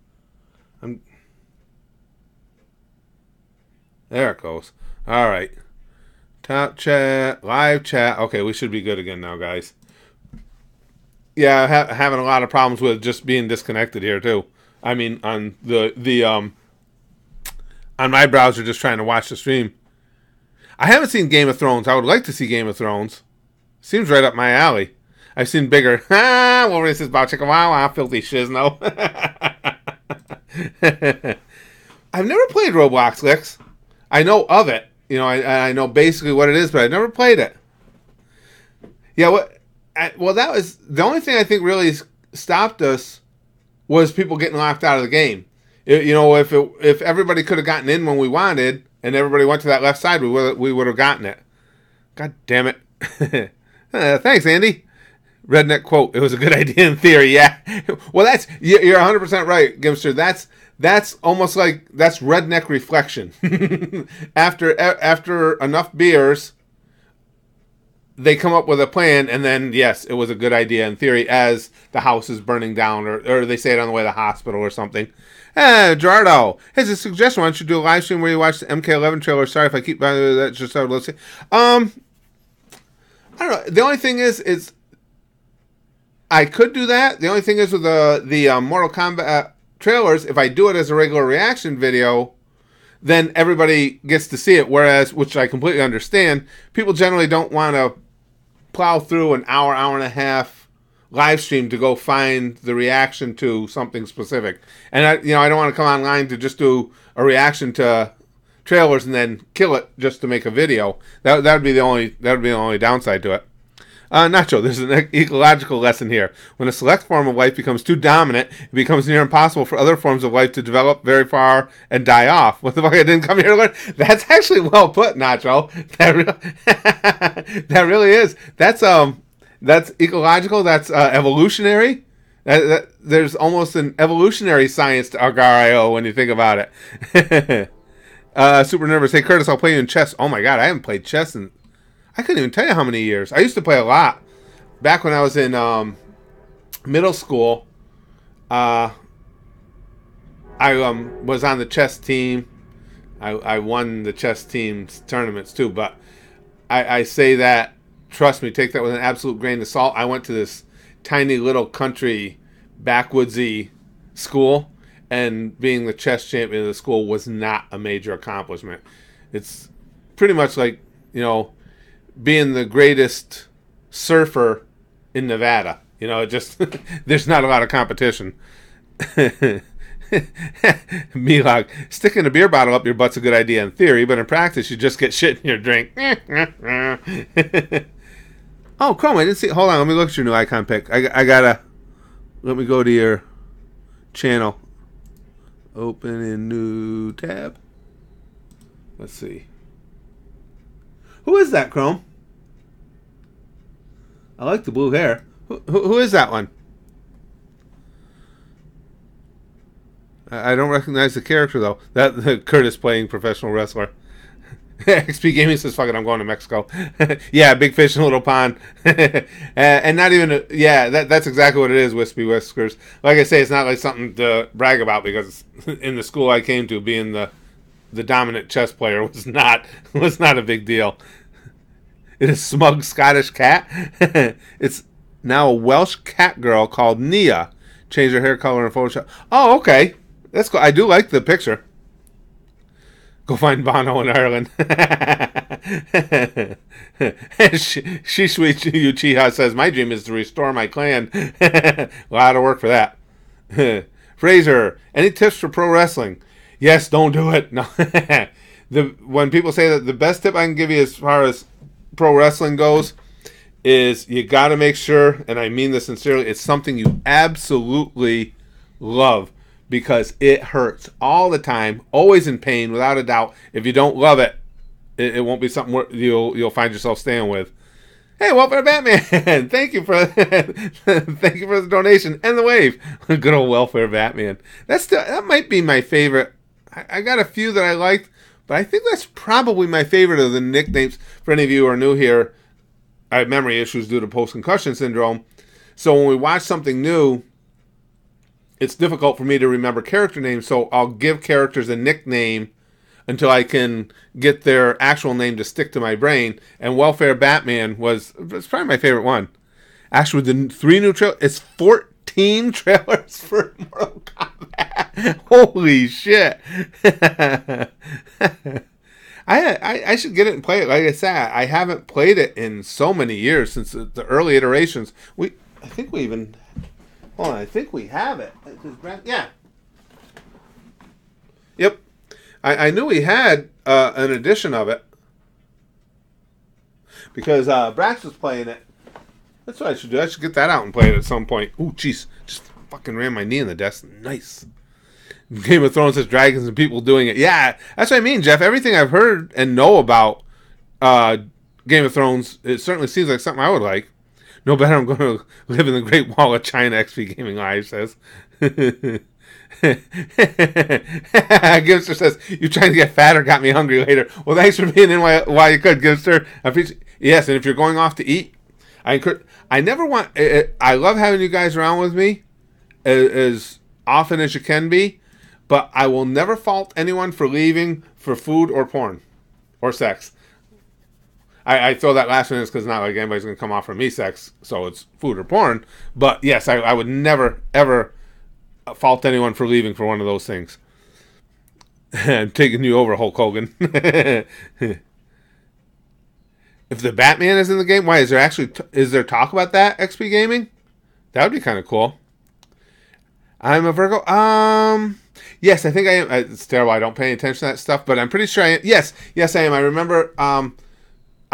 There it goes. All right. Top chat, live chat. Okay, we should be good again now, guys. Yeah, having a lot of problems with just being disconnected here too. I mean, on on my browser, just trying to watch the stream. I haven't seen Game of Thrones. I would like to see Game of Thrones. Seems right up my alley. I've seen bigger. Wolverine says, "Bow chicka wow wow, filthy shizno." I've never played Roblox, Licks. I know of it. You know, I know basically what it is, but I've never played it. Yeah, well, that was the only thing I think really stopped us was people getting locked out of the game. You know, if everybody could have gotten in when we wanted, and everybody went to that left side, we would have gotten it. God damn it! Thanks, Andy. Redneck quote: "It was a good idea in theory." Yeah. Well, you're 100% right, Gimster. That's almost like that's redneck reflection. After enough beers, they come up with a plan, and then yes, it was a good idea in theory as the house is burning down, or they say it on the way to the hospital or something. Gerardo, here's a suggestion. Why don't you do a live stream where you watch the MK11 trailer? Sorry if I keep that. Just let's see. I don't know. The only thing is I could do that. The only thing is with the Mortal Kombat trailers, if I do it as a regular reaction video, then everybody gets to see it. Whereas, which I completely understand, people generally don't want to plow through an hour and a half live stream to go find the reaction to something specific. And I don't want to come online to just do a reaction to trailers and then kill it just to make a video. That would be the only downside to it. Nacho, there's an ecological lesson here. When a select form of life becomes too dominant, it becomes near impossible for other forms of life to develop very far and die off. What the fuck? I didn't come here to learn. That's actually well put, Nacho. That really is. That's ecological. That's evolutionary. There's almost an evolutionary science to Agar.io when you think about it. Super nervous. Hey, Curtis, I'll play you in chess. Oh my god, I haven't played chess in... I couldn't even tell you how many years. I used to play a lot. Back when I was in middle school, I was on the chess team. I won the chess team's tournaments too. But I say that, trust me, take that with an absolute grain of salt. I went to this tiny little country backwoodsy school, and being the chess champion of the school was not a major accomplishment. It's pretty much like, being the greatest surfer in Nevada. It just there's not a lot of competition. Milog, sticking a beer bottle up your butt's a good idea in theory, but in practice you just get shit in your drink. Oh, Chrome, I didn't see. Hold on, let me look at your new icon pick. I gotta. Let me go to your channel. Open in new tab. Let's see. Who is that, Chrome? I like the blue hair. Who is that one? I don't recognize the character, though. That Curtis playing professional wrestler. XP Gaming says, fuck it, I'm going to Mexico. Yeah, big fish in a little pond. And not even, that's exactly what it is, Wispy Whiskers. Like I say, it's not like something to brag about, because in the school I came to, being the dominant chess player was not a big deal. It is smug Scottish cat. It's now a Welsh cat girl called Nia. Changed her hair color in Photoshop. Oh, okay. That's cool. I do like the picture. Go find Bono in Ireland. Shishwi Uchiha says, my dream is to restore my clan. A lot of work for that. Fraser, any tips for pro wrestling? Yes, don't do it. No. When people say that, the best tip I can give you as far as pro wrestling goes is you got to make sure, and I mean this sincerely, it's something you absolutely love, because it hurts all the time, always in pain, without a doubt. If you don't love it, it won't be something you'll find yourself staying with. Hey, Welfare Batman, thank you for the donation and the wave. Good old Welfare Batman. That might be my favorite. I got a few that I liked, but I think that's probably my favorite of the nicknames. For any of you who are new here, I have memory issues due to post-concussion syndrome. So when we watch something new, it's difficult for me to remember character names. So I'll give characters a nickname until I can get their actual name to stick to my brain. And Welfare Batman was probably my favorite one. Actually, with the 3 new trailers, it's 14 trailers for Mortal Kombat. Holy shit. I should get it and play it. Like I said, I haven't played it in so many years, since the early iterations. I think we have it. Yeah. Yep. I knew we had an edition of it, because Brax was playing it. That's what I should do. I should get that out and play it at some point. Ooh, jeez. Just fucking ran my knee in the desk. Nice. Game of Thrones has dragons and people doing it. Yeah, that's what I mean, Jeff. Everything I've heard and know about Game of Thrones, it certainly seems like something I would like. No better, I'm going to live in the Great Wall of China, XP Gaming Live says. Gibster says, you trying to get fatter got me hungry later. Well, thanks for being in while you could, Gibster. Yes, and if you're going off to eat, I love having you guys around with me as often as you can be, but I will never fault anyone for leaving for food or porn or sex. I throw that last one in because not like anybody's going to come offer me sex, so it's food or porn. But yes, I would never, ever fault anyone for leaving for one of those things. I'm taking you over, Hulk Hogan. If the Batman is in the game, why is there talk about that, XP Gaming? That would be kind of cool. I'm a Virgo. Yes, I think I am. It's terrible. I don't pay attention to that stuff, but I'm pretty sure I am. Yes, I am. I remember.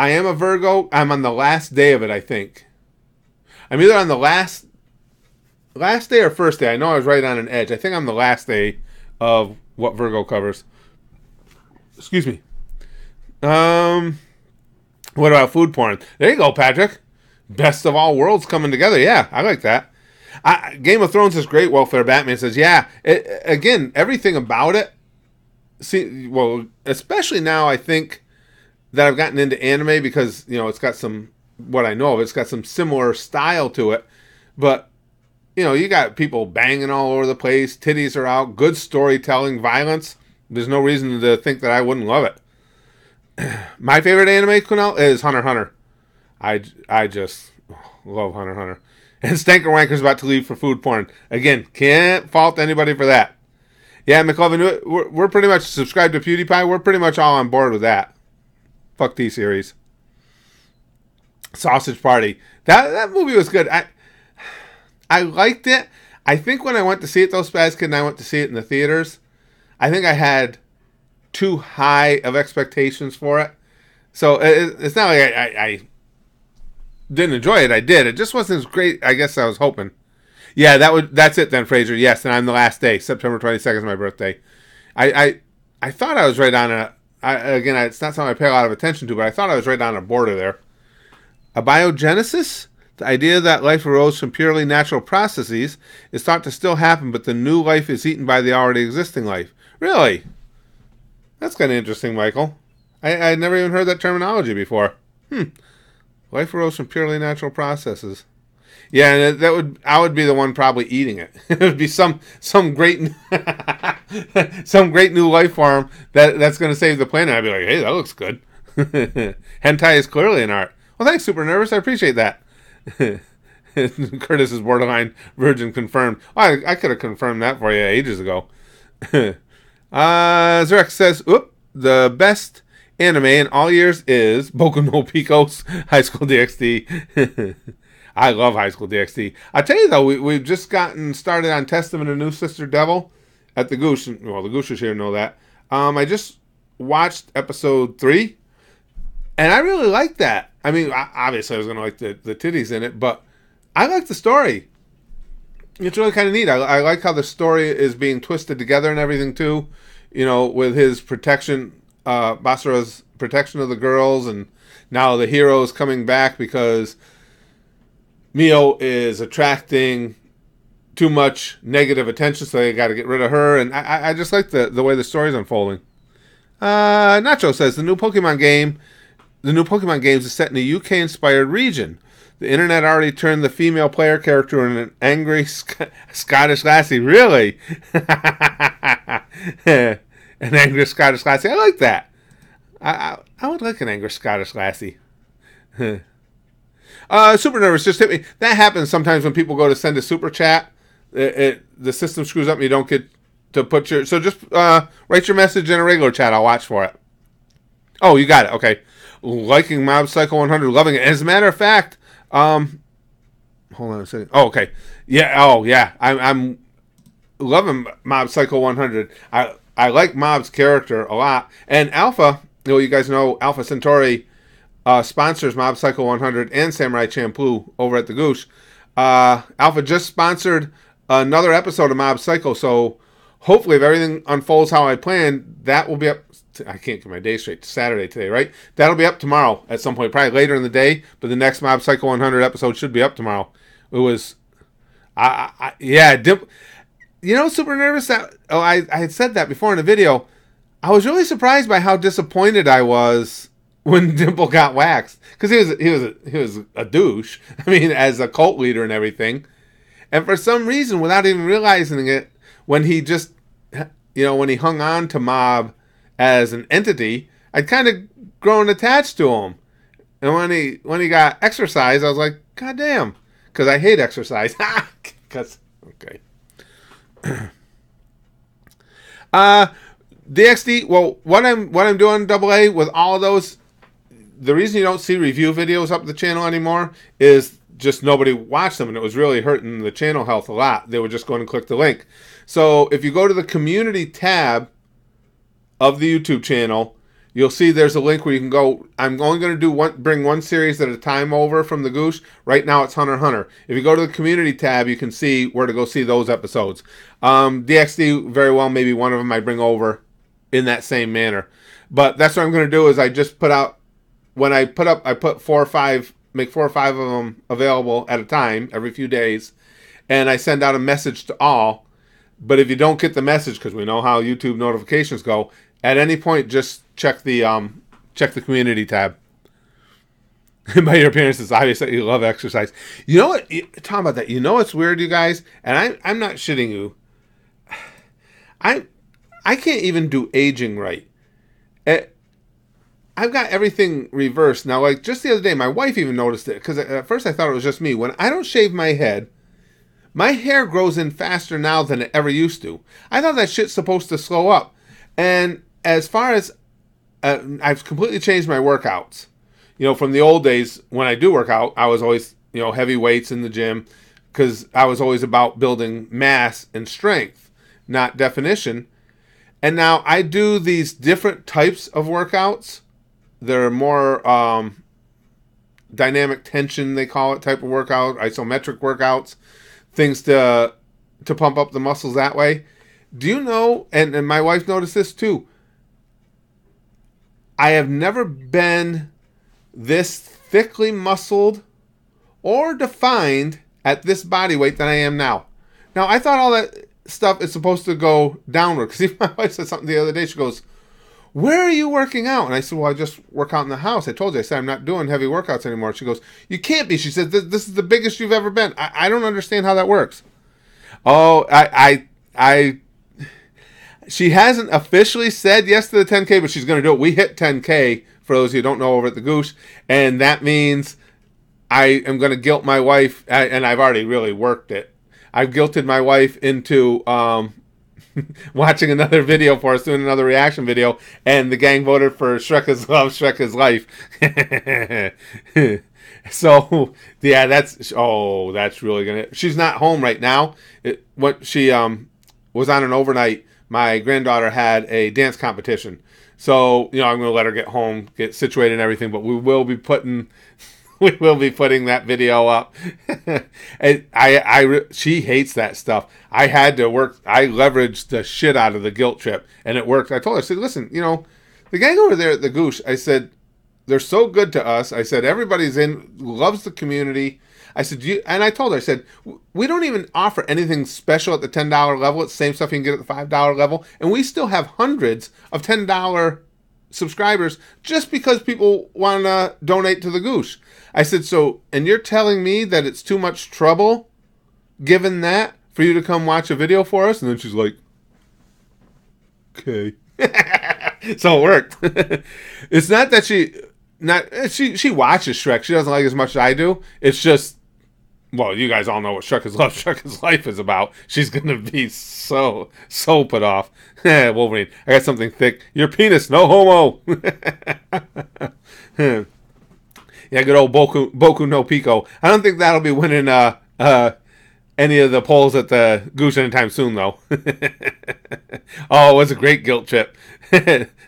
I am a Virgo. I'm on the last day of it, I think. I'm either on the last day or first day. I know I was right on an edge. I think I'm the last day of what Virgo covers. Excuse me. What about food porn? There you go, Patrick. Best of all worlds coming together. Yeah, I like that. Game of Thrones is great. Welfare Batman says, yeah. Again, everything about it. See, well, especially now, I think that I've gotten into anime because, it's got some, what I know of, it's got some similar style to it. But, you got people banging all over the place. Titties are out. Good storytelling. Violence. There's no reason to think that I wouldn't love it. My favorite anime, Kunal, is Hunter x Hunter. I just love Hunter x Hunter. And Stanker Wanker's about to leave for food porn. Again, can't fault anybody for that. Yeah, McLovin, we're pretty much subscribed to PewDiePie. We're pretty much all on board with that. Fuck T-Series. Sausage Party. That movie was good. I liked it. I think when I went to see it, though, Spaz Kid and I went to see it in the theaters, I think I had too high of expectations for it. So it's not like I didn't enjoy it. I did. It just wasn't as great, I guess I was hoping. Yeah, that's it then, Fraser. Yes, and I'm the last day. September 22nd is my birthday. I thought I was right on a... again, it's not something I pay a lot of attention to, but I thought I was right on a border there. Abiogenesis? The idea that life arose from purely natural processes is thought to still happen, but the new life is eaten by the already existing life. Really? That's kind of interesting, Michael. I had never even heard that terminology before. Life arose from purely natural processes. Yeah, and I would be the one probably eating it. It would be some great some great new life form that's going to save the planet. I'd be like, hey, that looks good. Hentai is clearly an art. Well, thanks, Super Nervous. I appreciate that. Curtis is borderline virgin confirmed. Oh, I could have confirmed that for you ages ago. Zurek says, the best anime in all years is Boku no Pico's High School DxD. I love High School DxD. I tell you though, we've just gotten started on Testament of New Sister Devil at the Goosh. Well, the Gooshers here know that. I just watched episode 3, and I really like that. I mean, obviously I was going to like the titties in it, but I like the story. It's really kind of neat. I like how the story is being twisted together and everything too. You know, with his protection, Basara's protection of the girls, and now the hero is coming back because Mio is attracting too much negative attention, so they got to get rid of her. And I just like the way the story's unfolding. Nacho says the new Pokemon games is set in a UK-inspired region. The internet already turned the female player character into an angry Scottish lassie. Really? An angry Scottish lassie. I like that. I would like an angry Scottish lassie. Super Nervous just hit me. That happens sometimes when people go to send a super chat. The system screws up and you don't get to put your... So just write your message in a regular chat. I'll watch for it. Oh, you got it. Okay. Liking Mob Psycho 100. Loving it. As a matter of fact... hold on a second. Oh, okay. Yeah. Oh, yeah. I'm loving Mob Psycho 100. I like Mob's character a lot. And Alpha, you guys know Alpha Centauri sponsors Mob Psycho 100 and Samurai Champloo over at the Goosh. Alpha just sponsored another episode of Mob Psycho, so hopefully if everything unfolds how I planned, that will be up. I can't get my day straight. Saturday today, right? That'll be up tomorrow at some point, probably later in the day. But the next Mob Psycho 100 episode should be up tomorrow. It was, Super Nervous. I had said that before in a video. I was really surprised by how disappointed I was when Dimple got waxed, because he was a douche. I mean, as a cult leader and everything. And for some reason, without even realizing it, when he just, when he hung on to Mob as an entity, I'd kind of grown attached to him. And when he got exercise, I was like, God damn, because I hate exercise. Okay. DxD. Well, what I'm doing, AA, with all of those, the reason you don't see review videos up the channel anymore is just nobody watched them, and it was really hurting the channel health a lot. They were just going to click the link. So if you go to the community tab of the YouTube channel, you'll see there's a link where you can go. I'm only going to bring one series at a time over from the Goosh. Right now it's Hunter x Hunter. If you go to the community tab, you can see where to go see those episodes. DxD, very well, maybe one of them I bring over in that same manner. But that's what I'm going to do is I just put out, I put 4 or 5, make 4 or 5 of them available at a time every few days. And I send out a message to all. But if you don't get the message, because we know how YouTube notifications go, at any point, just check the community tab. By your appearances, obviously you love exercise. You know what? Talking about that, you know what's weird, you guys? And I'm not shitting you. I can't even do aging right. I've got everything reversed now. Like just the other day, my wife even noticed it because at first I thought it was just me. When I don't shave my head, my hair grows in faster now than it ever used to. I thought that shit's supposed to slow up. And as far as I've completely changed my workouts. You know, from the old days when I do work out, I was always, you know, heavy weights in the gym because I was always about building mass and strength, not definition. And now I do these different types of workouts. They're more dynamic tension, they call it, type of workout, isometric workouts, things to pump up the muscles that way. Do you know, and my wife noticed this too, I have never been this thickly muscled or defined at this body weight than I am now. Now, I thought all that stuff is supposed to go downward. Because even my wife said something the other day. She goes, "Where are you working out?" And I said, "Well, I just work out in the house." I told you. I said, "I'm not doing heavy workouts anymore." She goes, "You can't be." She said, "This is the biggest you've ever been." I don't understand how that works. Oh, she hasn't officially said yes to the 10K, but she's going to do it. We hit 10K, for those of you who don't know, over at the Goosh, and that means I am going to guilt my wife, and I've already really worked it. I've guilted my wife into watching another video for us, doing another reaction video, and the gang voted for Shrek is Love, Shrek is Life. So, yeah, that's really going to... She's not home right now. She was on an overnight. My granddaughter had a dance competition. So, you know, I'm going to let her get home, get situated and everything, but we will be putting that video up. And she hates that stuff. I had to work. I leveraged the shit out of the guilt trip, and it worked. I told her, I said, "Listen, you know, the gang over there at the Goosh," I said, "they're so good to us." I said, "Everybody's loves the community." I said, and I told her, I said, "We don't even offer anything special at the $10 level. It's the same stuff you can get at the $5 level. And we still have hundreds of $10 subscribers just because people want to donate to the Goosh." I said, "So, and you're telling me that it's too much trouble, given that, for you to come watch a video for us?" And then she's like, "Okay." So it worked. It's not that she watches Shrek. She doesn't like it as much as I do. It's just, well, you guys all know what Shrek is Love, Shrek is Life is about. She's going to be so put off. Wolverine, I got something thick. Your penis, no homo. Yeah, good old Boku no Pico. I don't think that'll be winning any of the polls at the Goosh anytime soon, though. Oh, it was a great guilt trip.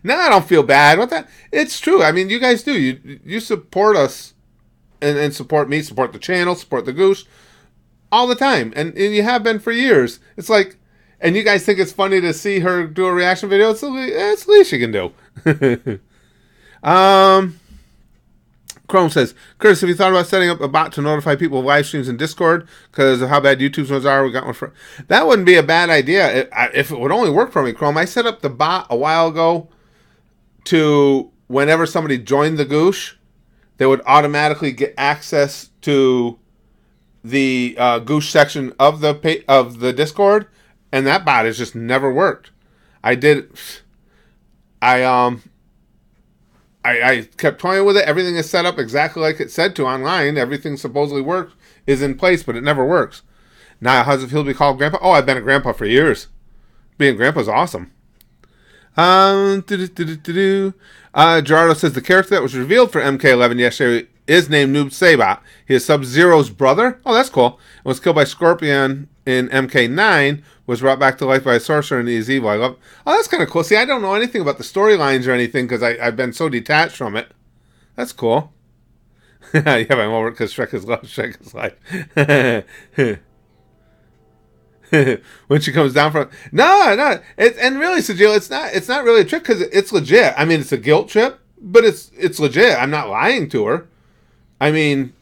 No, I don't feel bad about that. It's true. I mean, you guys do. You support us and support me, support the channel, support the Goosh all the time. And you have been for years. It's like, and you guys think it's funny to see her do a reaction video. It's the least you can do. Chrome says, "Curtis, have you thought about setting up a bot to notify people of live streams in Discord because of how bad YouTube's ones are? We got one for..." That wouldn't be a bad idea if it would only work for me, Chrome. I set up the bot a while ago to whenever somebody joined the Goosh, they would automatically get access to the Goosh section of the Discord, and that bot has just never worked. I kept toying with it. Everything is set up exactly like it said to online. Everything supposedly works, is in place, but it never works. Now, how's it feel to be called Grandpa? Oh, I've been a grandpa for years. Being Grandpa's awesome. Gerardo says the character that was revealed for MK11 yesterday is named Noob Saibot. He is Sub-Zero's brother. Oh, that's cool. And was killed by Scorpion in MK9. Was brought back to life by a sorcerer and he is evil. I love. Oh, that's kind of cool. See, I don't know anything about the storylines or anything because I've been so detached from it. That's cool. Yeah, I'm over it because Shrek is Love, Shrek is Life. When she comes down from no, and really, Sajil, it's not really a trick because it's legit. I mean, it's a guilt trip, but it's legit. I'm not lying to her. I mean,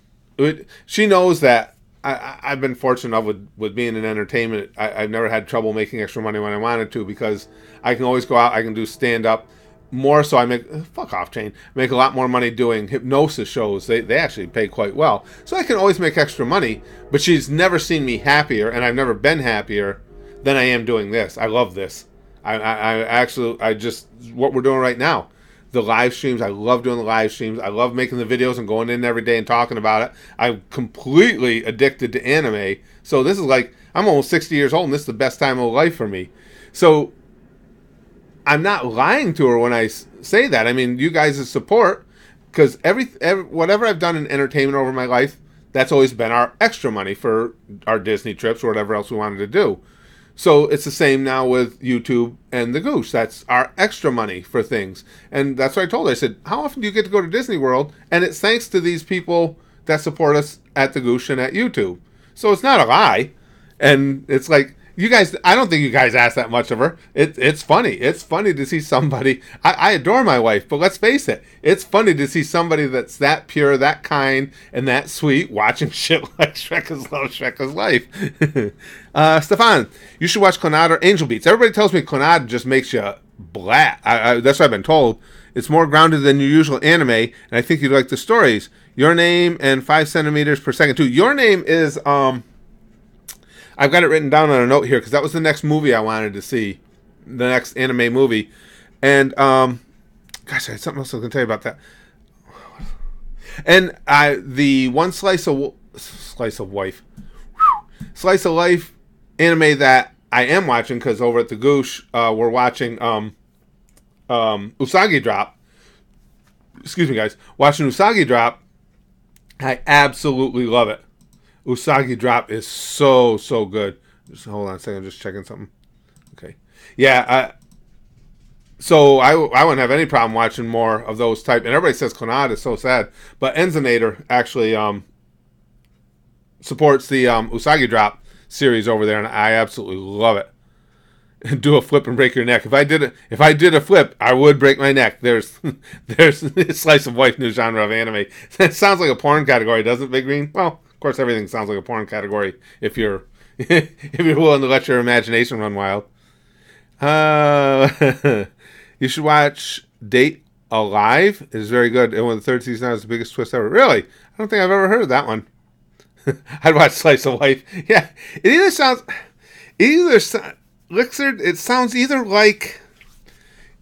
she knows that. I've been fortunate enough with being in entertainment. I've never had trouble making extra money when I wanted to because I can always go out. I can do stand up more. So I make a lot more money doing hypnosis shows. They actually pay quite well. So I can always make extra money. But she's never seen me happier, and I've never been happier than I am doing this. I love this. I actually, I just, what we're doing right now. The live streams, I love doing the live streams. I love making the videos and going in every day and talking about it. I'm completely addicted to anime. So this is like, I'm almost 60 years old and this is the best time of life for me. So I'm not lying to her when I say that. I mean, you guys' support, because whatever I've done in entertainment over my life, that's always been our extra money for our Disney trips or whatever else we wanted to do. So it's the same now with YouTube and the Goose. That's our extra money for things. And that's what I told her. I said, how often do you get to go to Disney World? And it's thanks to these people that support us at the Goose and at YouTube. So it's not a lie. And it's like, you guys, I don't think you guys ask that much of her. It's funny. It's funny to see somebody. I adore my wife, but let's face it. It's funny to see somebody that's that pure, that kind, and that sweet watching shit like Shrek is Love, Shrek is Life. Stefan, you should watch Clannad or Angel Beats. Everybody tells me Clannad just makes you blah. That's what I've been told. It's more grounded than your usual anime, and I think you'd like the stories. Your Name and 5 centimeters per second, too. Your Name is... I've got it written down on a note here because that was the next movie I wanted to see, the next anime movie, and gosh, I had something else I was going to tell you about that. And the one slice of life anime that I am watching, because over at the Goosh we're watching Usagi Drop. Excuse me, guys, watching Usagi Drop. I absolutely love it. Usagi Drop is so good. Just hold on a second, I'm just checking something. Okay. Yeah, so I wouldn't have any problem watching more of those type. And everybody says Clannad is so sad. But Enzinator actually supports the Usagi Drop series over there, and I absolutely love it. Do a flip and break your neck. If I did a flip, I would break my neck. There's Slice of Life, new genre of anime. It sounds like a porn category, doesn't it, Big Green? Well, of course, everything sounds like a porn category if you're willing to let your imagination run wild. You should watch Date Alive. It's very good. And when the third season has the biggest twist ever. Really? I don't think I've ever heard of that one. I'd watch Slice of Life. Yeah, it sounds either like,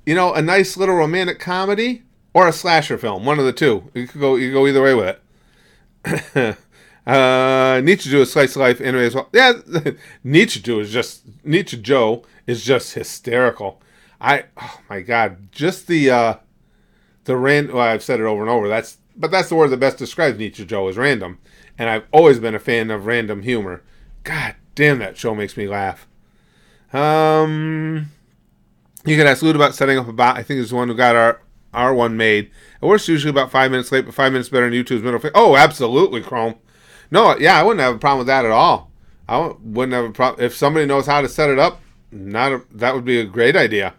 a nice little romantic comedy or a slasher film. One of the two. You could go either way with it. Nichijou is Slice of Life anime as well. Yeah, Nichijou is just hysterical. Oh my god, just the well, I've said it over and over. That's the word that best describes Nichijou is random. And I've always been a fan of random humor. God damn, that show makes me laugh. You can ask Lute about setting up a bot. I think it's the one who got our one made. It works usually about 5 minutes late, but 5 minutes better than YouTube's middle. Oh, absolutely, Chrome. No, yeah, I wouldn't have a problem with that at all. I wouldn't have a problem if somebody knows how to set it up. That would be a great idea.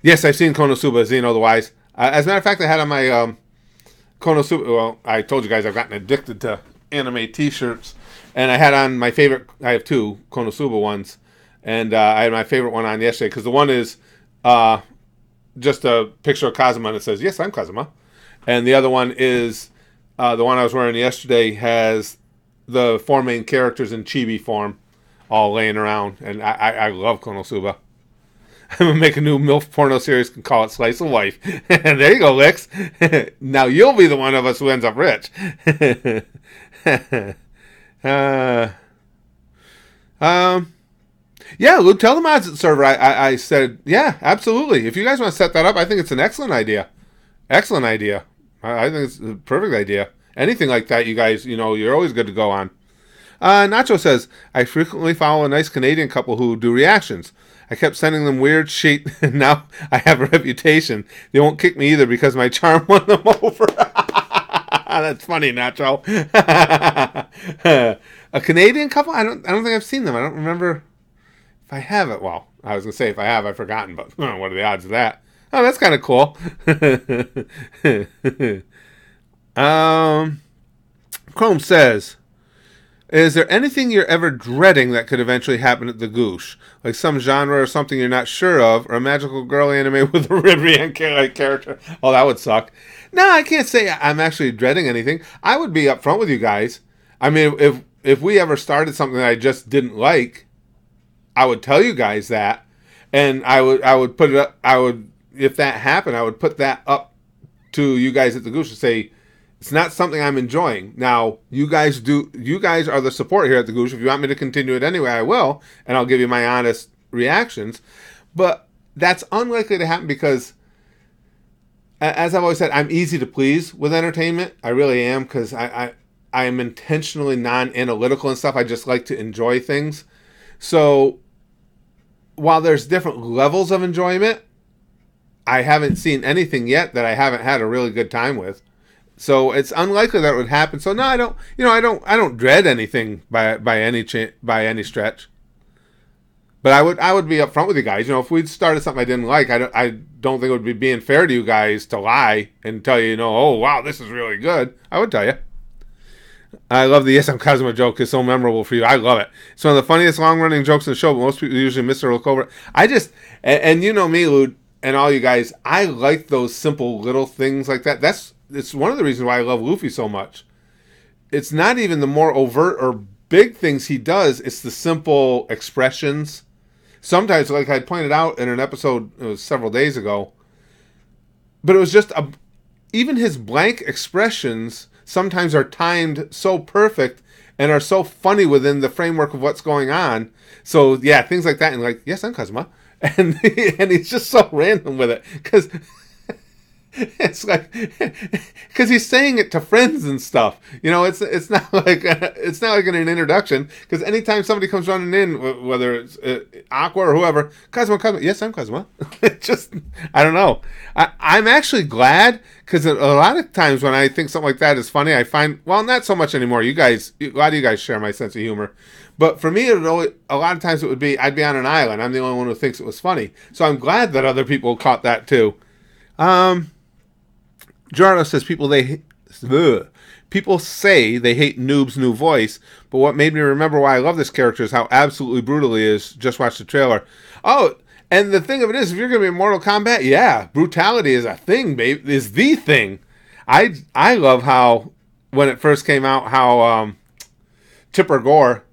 Yes, I've seen Konosuba, Xeno the Wise. As a matter of fact, I had on my Konosuba. Well, I told you guys I've gotten addicted to anime T-shirts, and I had on my favorite. I have two Konosuba ones, and I had my favorite one on yesterday because the one is just a picture of Kazuma and it says, "Yes, I'm Kazuma," and the other one is. The one I was wearing yesterday has the 4 main characters in chibi form all laying around, and I love Konosuba. I'm going to make a new MILF porno series and call it Slice of Life. And there you go, Licks. Now you'll be the one of us who ends up rich. Yeah, Luke, tell the mods at the server. I said, yeah, absolutely. If you guys want to set that up, I think it's an excellent idea. Excellent idea. I think it's a perfect idea. Anything like that, you guys, you're always good to go on. Nacho says, I frequently follow a nice Canadian couple who do reactions. I kept sending them weird shit, and now I have a reputation. They won't kick me either because my charm won them over. That's funny, Nacho. A Canadian couple? I don't think I've seen them. I don't remember if I have it. Well, I was going to say if I have, I've forgotten, but what are the odds of that? Oh, that's kind of cool. Chrome says, is there anything you're ever dreading that could eventually happen at the Goosh? Like some genre or something you're not sure of, or a magical girl anime with a Ribrian character? Oh, that would suck. No, I can't say I'm actually dreading anything. I would be upfront with you guys. I mean, if we ever started something that I just didn't like, I would tell you guys that. And I would put it up. If that happened, I would put that up to you guys at the Goosh and say, it's not something I'm enjoying. Now, you guys are the support here at the Goosh. If you want me to continue it anyway, I will, and I'll give you my honest reactions. But that's unlikely to happen because, as I've always said, I'm easy to please with entertainment. I really am, because I am intentionally non-analytical and stuff. I just like to enjoy things. So, while there's different levels of enjoyment, I haven't seen anything yet that I haven't had a really good time with. So it's unlikely that it would happen. So no, I don't. I don't dread anything by any stretch. But I would be upfront with you guys. If we'd started something I didn't like, I don't think it would be being fair to you guys to lie and tell you, oh wow, this is really good. I would tell you. I love the Yes I'm Kazuma joke. It's so memorable for you. I love it. It's one of the funniest long running jokes in the show, but most people usually miss or look over it. I just, and you know me, Lude, and all you guys, I like those simple little things like that. It's one of the reasons why I love Luffy so much. It's not even the more overt or big things he does. It's the simple expressions. Sometimes, like I pointed out in an episode, it was several days ago, but it was just even his blank expressions sometimes are timed so perfect and are so funny within the framework of what's going on. So yeah, things like that, and like, yes, I'm Kazuma, and he's just so random with it, because it's like, because he's saying it to friends and stuff. It's not like in an introduction. Because anytime somebody comes running in, whether it's Aqua or whoever, Kazuma, yes, I'm Kazuma. Just, I don't know. I'm actually glad, because a lot of times when I think something like that is funny, I find, well, not so much anymore. A lot of you guys share my sense of humor. But for me, a lot of times it would be, I'd be on an island. I'm the only one who thinks it was funny. So I'm glad that other people caught that too. Gerardo says people say they hate Noob's new voice, but what made me remember why I love this character is how absolutely brutal he is. Just watch the trailer. Oh, and the thing of it is, if you're going to be in Mortal Kombat, yeah, brutality is a thing, babe. Is the thing. I love how, when it first came out, how Tipper Gore,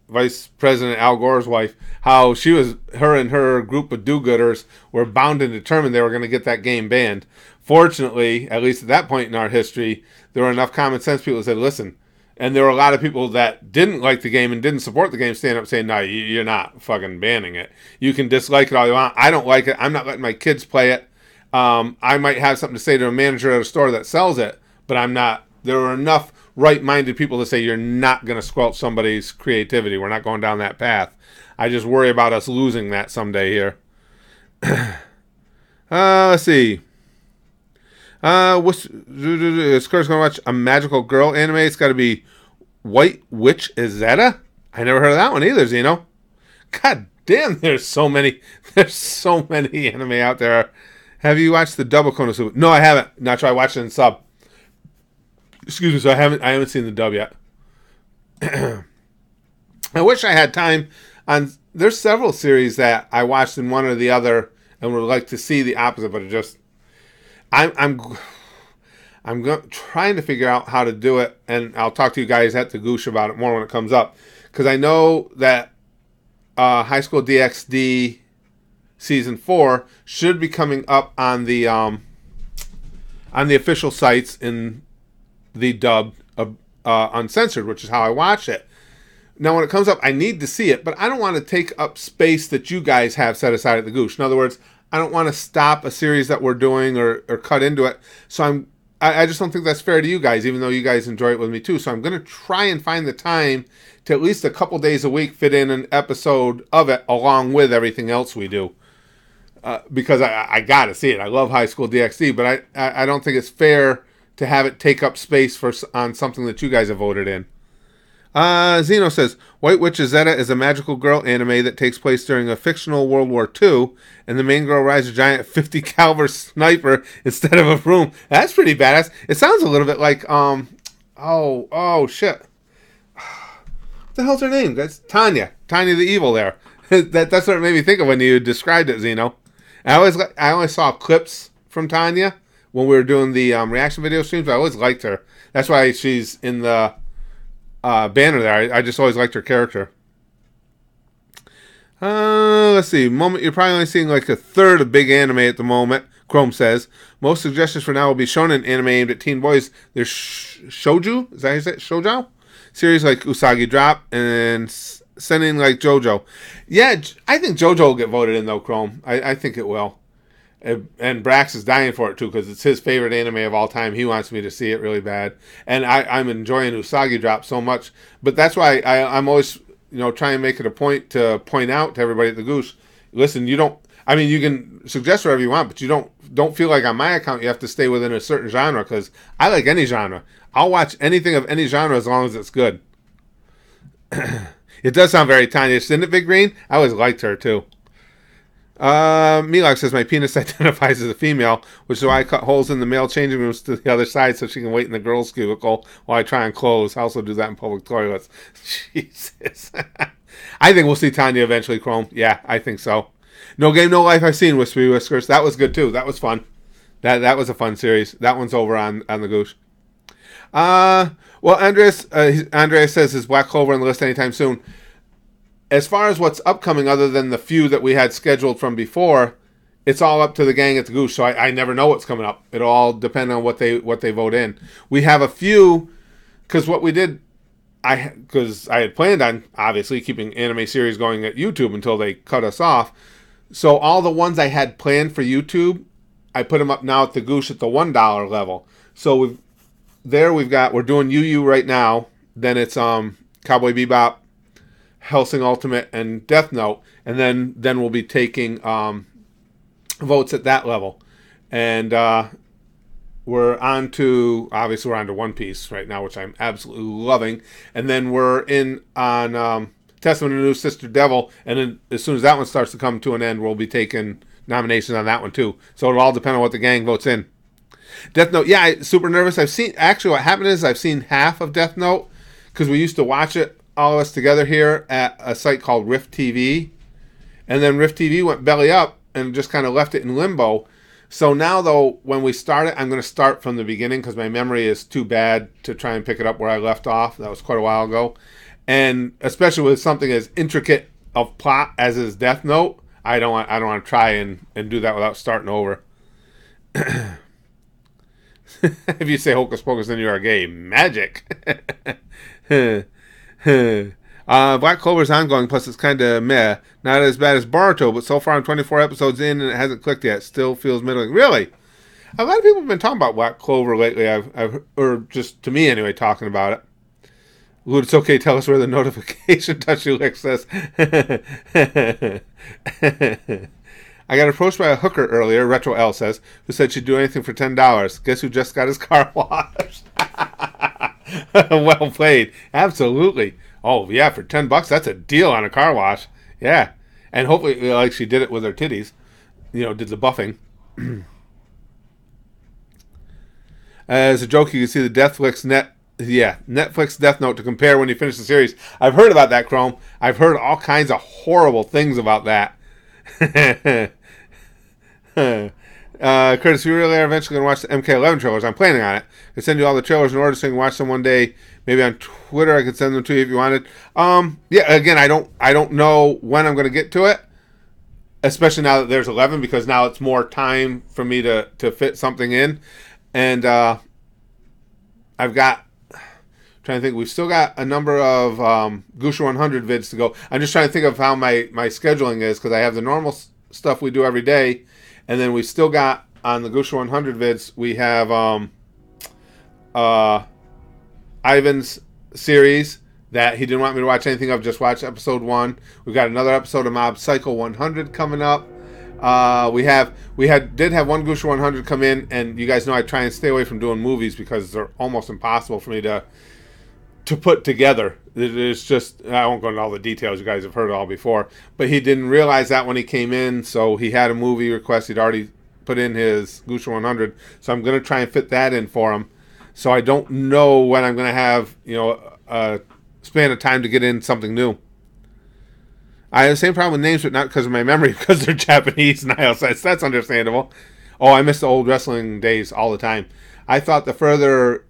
Vice President Al Gore's wife, how her and her group of do-gooders were bound and determined they were going to get that game banned. Fortunately, at least at that point in our history, there were enough common sense people that said, listen, and there were a lot of people that didn't like the game and didn't support the game stand up saying, no, you're not fucking banning it. You can dislike it all you want. I don't like it. I'm not letting my kids play it. I might have something to say to a manager at a store that sells it, but I'm not. There were enough right-minded people to say you're not going to squelch somebody's creativity. We're not going down that path. I just worry about us losing that someday here. Let's see. Square's going to watch a magical girl anime. It's got to be White Witch Izetta. I never heard of that one either, Zeno. God damn, there's so many anime out there. Have you watched the Double Konosuba? No, I haven't. Not sure. I watched it in sub. Excuse me, so I haven't seen the dub yet. I wish I had time on. There's several series that I watched in one or the other and would like to see the opposite, but it just I'm trying to figure out how to do it, and I'll talk to you guys at the Goosh about it more when it comes up, because I know that High School DxD Season 4 should be coming up on the official sites in the dubbed uncensored, which is how I watch it. Now, when it comes up, I need to see it, but I don't want to take up space that you guys have set aside at the Goosh. In other words, I don't want to stop a series that we're doing or cut into it. So I just don't think that's fair to you guys, even though you guys enjoy it with me too. So I'm going to try and find the time to at least a couple days a week fit in an episode of it along with everything else we do. Because I got to see it. I love High School DxD, but I don't think it's fair to have it take up space on something that you guys have voted in. Zeno says, White Witch Izetta is a magical girl anime that takes place during a fictional World War II, and the main girl rides a giant 50 caliber sniper instead of a broom. That's pretty badass. It sounds a little bit like, oh shit. What the hell's her name? That's Tanya. Tanya the Evil there. That's what it made me think of when you described it, Zeno. I always saw clips from Tanya when we were doing the reaction video streams. I always liked her. That's why she's in the banner there. I just always liked her character. Let's let's see. Moment, you're probably only seeing like a third of big anime at the moment. Chrome says most suggestions for now will be shonen anime aimed at teen boys. There's shoujo, is that how you say it? Shoujo series like Usagi Drop and sending like JoJo. Yeah, I think JoJo will get voted in though. Chrome, I think it will. And Brax is dying for it too because it's his favorite anime of all time. He wants me to see it really bad, and I'm enjoying Usagi Drop so much. But that's why I'm always trying to make it a point to point out to everybody at the Goose. Listen, you don't. I mean, you can suggest whatever you want, but you don't feel like on my account you have to stay within a certain genre because I like any genre. I'll watch anything of any genre as long as it's good. It does sound very Tanya, isn't it, Big Green? I always liked her too. Milok says my penis identifies as a female, which is why I cut holes in the male changing rooms to the other side so she can wait in the girls' cubicle while I try on clothes. I also do that in public toilets. Jesus. I think we'll see Tanya eventually, Chrome. Yeah, I think so. No Game, No Life I've seen, Whispery Whiskers. That was good too. That was fun. That was a fun series. That one's over on the Goose. Well, Andreas says is Black Clover on the list anytime soon. As far as what's upcoming, other than the few that we had scheduled from before, it's all up to the gang at the Goose. So I never know what's coming up. It'll all depend on what they vote in. We have a few, because what we did, because I had planned on obviously keeping anime series going at YouTube until they cut us off. So all the ones I had planned for YouTube, I put them up now at the Goose at the $1 level. So we're doing UU right now. Then it's Cowboy Bebop, Hellsing Ultimate, and Death Note, and then we'll be taking votes at that level. And we're on to One Piece right now, which I'm absolutely loving. And then we're in on Testament of the New Sister Devil, and then as soon as that one starts to come to an end, we'll be taking nominations on that one too. So it'll all depend on what the gang votes in. Death Note, yeah, super nervous. What happened is I've seen half of Death Note because we used to watch it, all of us together here at a site called Rift TV, and then Rift TV went belly up and just kind of left it in limbo. So now though, when we start it, I'm going to start from the beginning because my memory is too bad to try and pick it up where I left off. That was quite a while ago. And especially with something as intricate of plot as is Death Note, I don't want to try and do that without starting over. If you say Hocus Pocus, then you are gay. Magic. Black Clover's ongoing, plus it's kind of meh. Not as bad as Boruto, but so far I'm 24 episodes in and it hasn't clicked yet. Still feels middling. Really? A lot of people have been talking about Black Clover lately. Or just to me anyway, talking about it. Lude, it's okay. Tell us where the notification touchy lick says. I got approached by a hooker earlier, Retro L says, who said she'd do anything for $10. Guess who just got his car washed? Well played. Absolutely. Oh, yeah, for $10, that's a deal on a car wash. Yeah. And hopefully, like, she did it with her titties. Did the buffing. As a joke, you can see the Netflix Death Note to compare when you finish the series. I've heard about that, Chrome. I've heard all kinds of horrible things about that. Curtis, we really are eventually going to watch the MK11 trailers. I'm planning on it. I can send you all the trailers in order so you can watch them one day. Maybe on Twitter I could send them to you if you wanted. Yeah, again, I don't know when I'm going to get to it, especially now that there's 11, because now it's more time for me to fit something in. And I've got, trying to think, we've still got a number of Gusha 100 vids to go. I'm just trying to think of how my scheduling is, because I have the normal stuff we do every day, and then we still got on the Gusha 100 vids, we have Ivan's series that he didn't want me to watch anything of, just watch episode 1. We've got another episode of Mob Psycho 100 coming up. We did have one Gusha 100 come in, and you guys know I try and stay away from doing movies because they're almost impossible for me to put together. It's just, I won't go into all the details, you guys have heard it all before, but he didn't realize that when he came in, so he had a movie request. He'd already put in his Gusha 100, so I'm going to try and fit that in for him. So I don't know when I'm going to have, a span of time to get in something new. I have the same problem with names, but not because of my memory, because they're Japanese, Niall says. That's understandable. Oh, I miss the old wrestling days all the time. I thought the further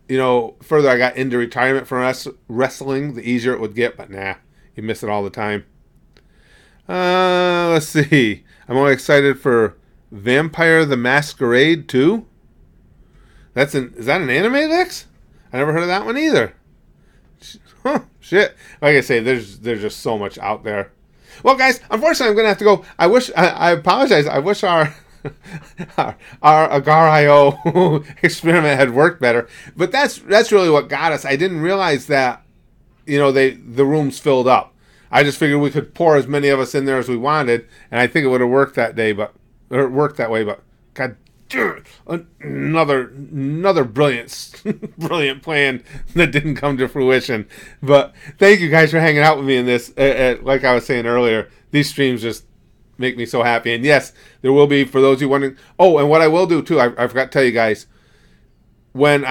I got into retirement from wrestling, the easier it would get, but nah, you miss it all the time. Let's see. I'm only excited for Vampire the Masquerade 2. Is that an anime, Lex? I never heard of that one either. Huh, shit. Like I say, there's just so much out there. Well, guys, unfortunately, I'm going to have to go. I apologize. I wish our Agar.io experiment had worked better. But that's really what got us. I didn't realize that, the rooms filled up. I just figured we could pour as many of us in there as we wanted, and I think it would have worked that way. But God, another brilliant plan that didn't come to fruition. But thank you guys for hanging out with me in this. Like I was saying earlier, these streams just make me so happy. And yes, there will be, for those of you wondering. Oh, and what I will do too, I forgot to tell you guys, when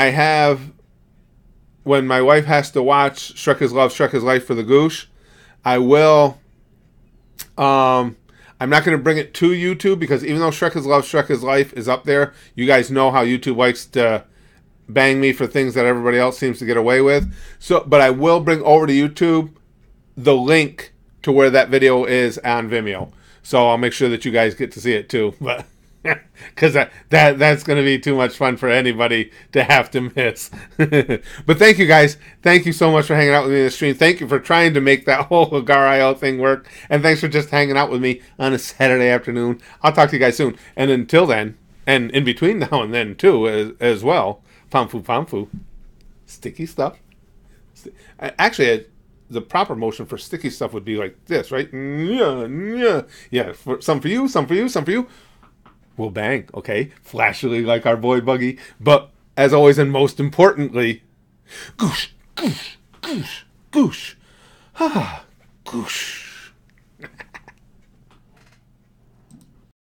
my wife has to watch Shrek is Love, Shrek is Life for the Goosh, I will. I'm not going to bring it to YouTube because even though Shrek is Love, Shrek is Life is up there, you guys know how YouTube likes to bang me for things that everybody else seems to get away with. But I will bring over to YouTube the link to where that video is on Vimeo. So I'll make sure that you guys get to see it too. But because that's going to be too much fun for anybody to have to miss. But thank you guys. Thank you so much for hanging out with me in the stream. Thank you for trying to make that whole Agar.io thing work. And thanks for just hanging out with me on a Saturday afternoon. I'll talk to you guys soon. And until then, and in between now and then too, as well, Pamfu. Sticky stuff. Actually, the proper motion for sticky stuff would be like this, right? Yeah. Some for you, some for you, some for you. We'll bang, okay? Flashily like our boy Buggy. But, as always and most importantly, goosh, goosh, goosh, goosh. Ah, goosh.